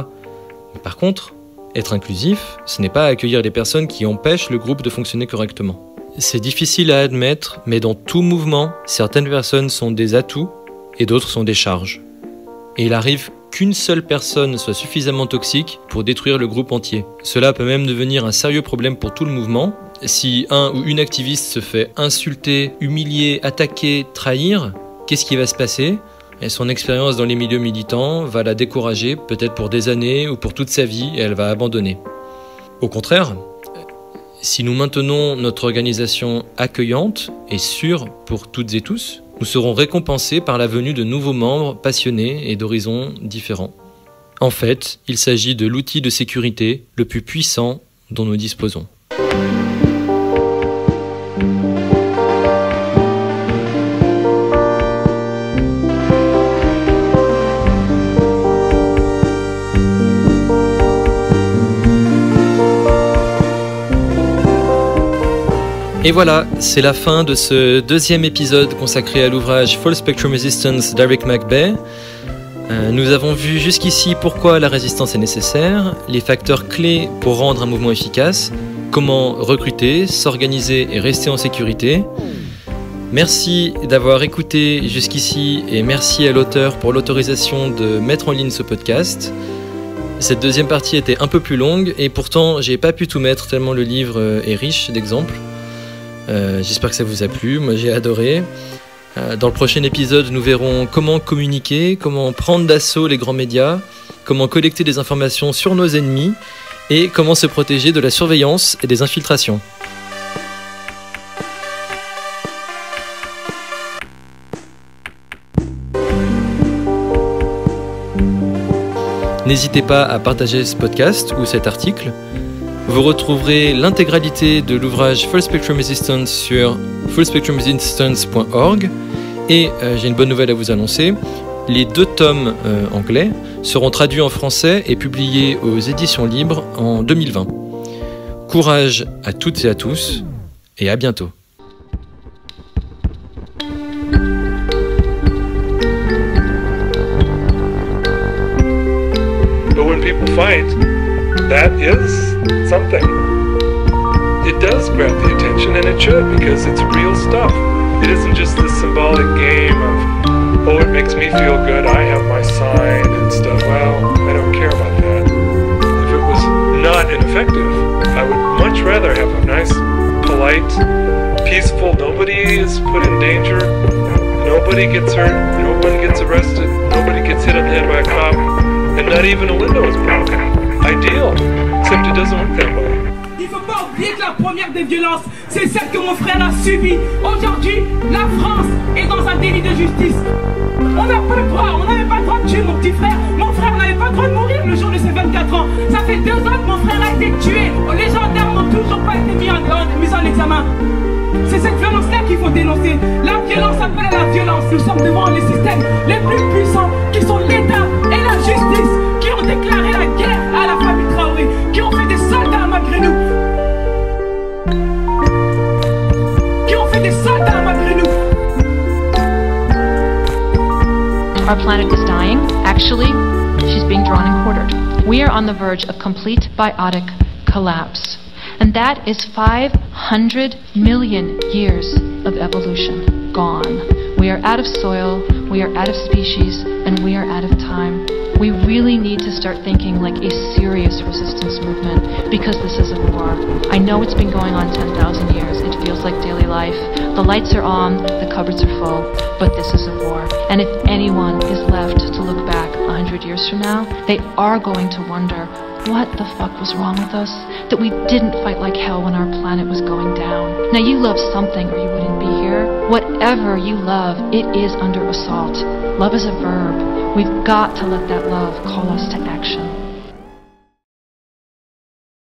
Mais par contre, être inclusif, ce n'est pas accueillir les personnes qui empêchent le groupe de fonctionner correctement. C'est difficile à admettre, mais dans tout mouvement, certaines personnes sont des atouts et d'autres sont des charges. Et il arrive qu'une seule personne soit suffisamment toxique pour détruire le groupe entier. Cela peut même devenir un sérieux problème pour tout le mouvement. Si un ou une activiste se fait insulter, humilier, attaquer, trahir, qu'est-ce qui va se passer ? Et son expérience dans les milieux militants va la décourager, peut-être pour des années ou pour toute sa vie, et elle va abandonner. Au contraire, si nous maintenons notre organisation accueillante et sûre pour toutes et tous, nous serons récompensés par la venue de nouveaux membres passionnés et d'horizons différents. En fait, il s'agit de l'outil de sécurité le plus puissant dont nous disposons. Et voilà, c'est la fin de ce deuxième épisode consacré à l'ouvrage Full Spectrum Resistance d'Eric McBay. Nous avons vu jusqu'ici pourquoi la résistance est nécessaire, les facteurs clés pour rendre un mouvement efficace, comment recruter, s'organiser et rester en sécurité. Merci d'avoir écouté jusqu'ici et merci à l'auteur pour l'autorisation de mettre en ligne ce podcast. Cette deuxième partie était un peu plus longue et pourtant j'ai pas pu tout mettre tellement le livre est riche d'exemples. J'espère que ça vous a plu, moi j'ai adoré. Dans le prochain épisode, nous verrons comment communiquer, comment prendre d'assaut les grands médias, comment collecter des informations sur nos ennemis et comment se protéger de la surveillance et des infiltrations. N'hésitez pas à partager ce podcast ou cet article. Vous retrouverez l'intégralité de l'ouvrage Full Spectrum Resistance sur fullspectrumresistance.org et j'ai une bonne nouvelle à vous annoncer. Les 2 tomes anglais seront traduits en français et publiés aux éditions libres en 2020. Courage à toutes et à tous et à bientôt. But when people fight, that is something. It does grab the attention, and it should, because it's real stuff. It isn't just this symbolic game of, oh, it makes me feel good, I have my sign and stuff. Well, I don't care about that. If it was not ineffective, I would much rather have a nice, polite, peaceful, nobody is put in danger, nobody gets hurt, nobody gets arrested, nobody gets hit on the head by a cop, and not even a window is broken. Ideal, except it doesn't work that way. Il faut pas oublier que la première des violences, c'est celle que mon frère a subie. Aujourd'hui, la France est dans un délit de justice. On n'a pas le droit, on n'avait pas le droit de tuer mon petit frère. Mon frère n'avait pas le droit de mourir le jour de ses 24 ans. Ça fait 2 ans que mon frère a été tué. Les gendarmes n'ont toujours pas été mis en examen. C'est cette violence-là qu'il faut dénoncer. La violence appelle à la violence. Nous sommes devant les systèmes les plus puissants qui sont l'État et la justice, qui ont déclaré la guerre à la famille Traoré, qui ont fait des soldats malgré nous. Our planet is dying. Actually, she's being drawn and quartered. We are on the verge of complete biotic collapse. And that is 500 million years of evolution gone. We are out of soil, we are out of species, and we are out of time. We really need to start thinking like a serious resistance movement, because this is a war. I know it's been going on 10,000 years. It feels like daily life. The lights are on, the cupboards are full, but this is a war. And if anyone is left to look back 100 years from now, they are going to wonder, what the fuck was wrong with us? That we didn't fight like hell when our planet was going down. Now you love something or you wouldn't be here. Whatever you love, it is under assault. Love is a verb. We've got to let that love call us to action.